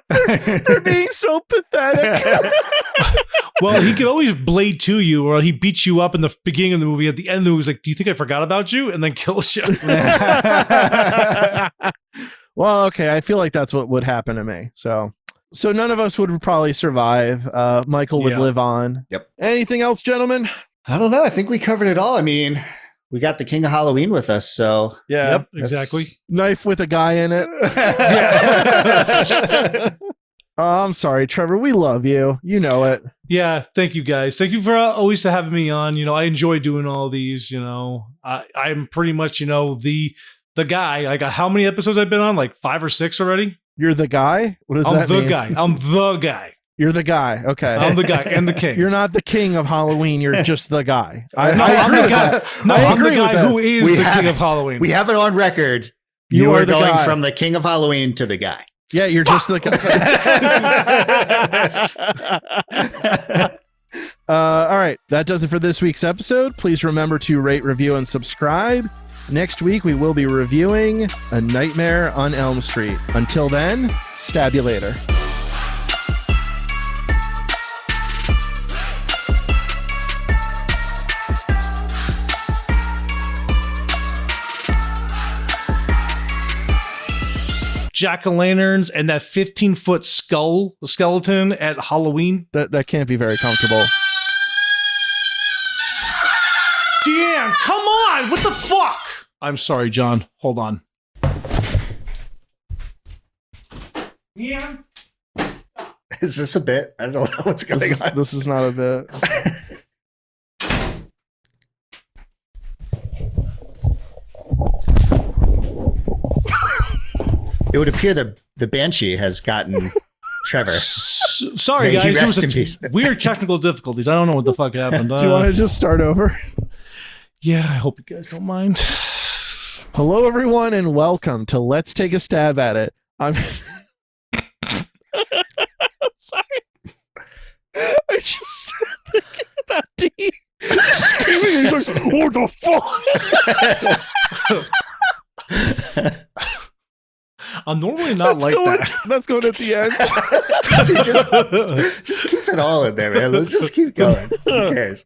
They're being so pathetic. Well, he could always blade to you, or he beats you up in the beginning of the movie. At the end of the movie, he's like, do you think I forgot about you? And then kills you. Well, okay. I feel like that's what would happen to me. So none of us would probably survive. Michael would live on. Yep. Anything else, gentlemen? I don't know. I think we covered it all. I mean, we got the King of Halloween with us, so yeah, yep, exactly. Knife with a guy in it. I'm sorry, Trevor. We love you. You know it. Yeah. Thank you, guys. Thank you for always having me on. I enjoy doing all these. I'm pretty much the guy. Like, how many episodes I've been on? Like 5 or 6 already. You're the guy? What does that mean? I'm the guy. You're the guy. Okay. I'm the guy and the king. You're not the king of Halloween. You're just the guy. I'm the guy. No, I'm the guy who is the king of Halloween. We have it on record. You are going from the king of Halloween to the guy. Yeah, you're just the guy. All right. That does it for this week's episode. Please remember to rate, review, and subscribe. Next week, we will be reviewing A Nightmare on Elm Street. Until then, stab you later. Jack-o'-lanterns and that 15-foot skeleton at Halloween. That can't be very comfortable. Deanne, come on! What the fuck? I'm sorry, John. Hold on. Deanne? Is this a bit? I don't know what's going on. This is not a bit. It would appear that the Banshee has gotten Trevor. Sorry, guys. There was weird technical difficulties. I don't know what the fuck happened. Do you want to just start over? Yeah, I hope you guys don't mind. Hello, everyone, and welcome to Let's Take a Stab at It. I'm sorry. I just started thinking about D. Screaming. He's like, what the fuck? I'm I'm normally not like that. That's going at the end. Dude, just keep it all in there, man. Let's just keep going. Who cares?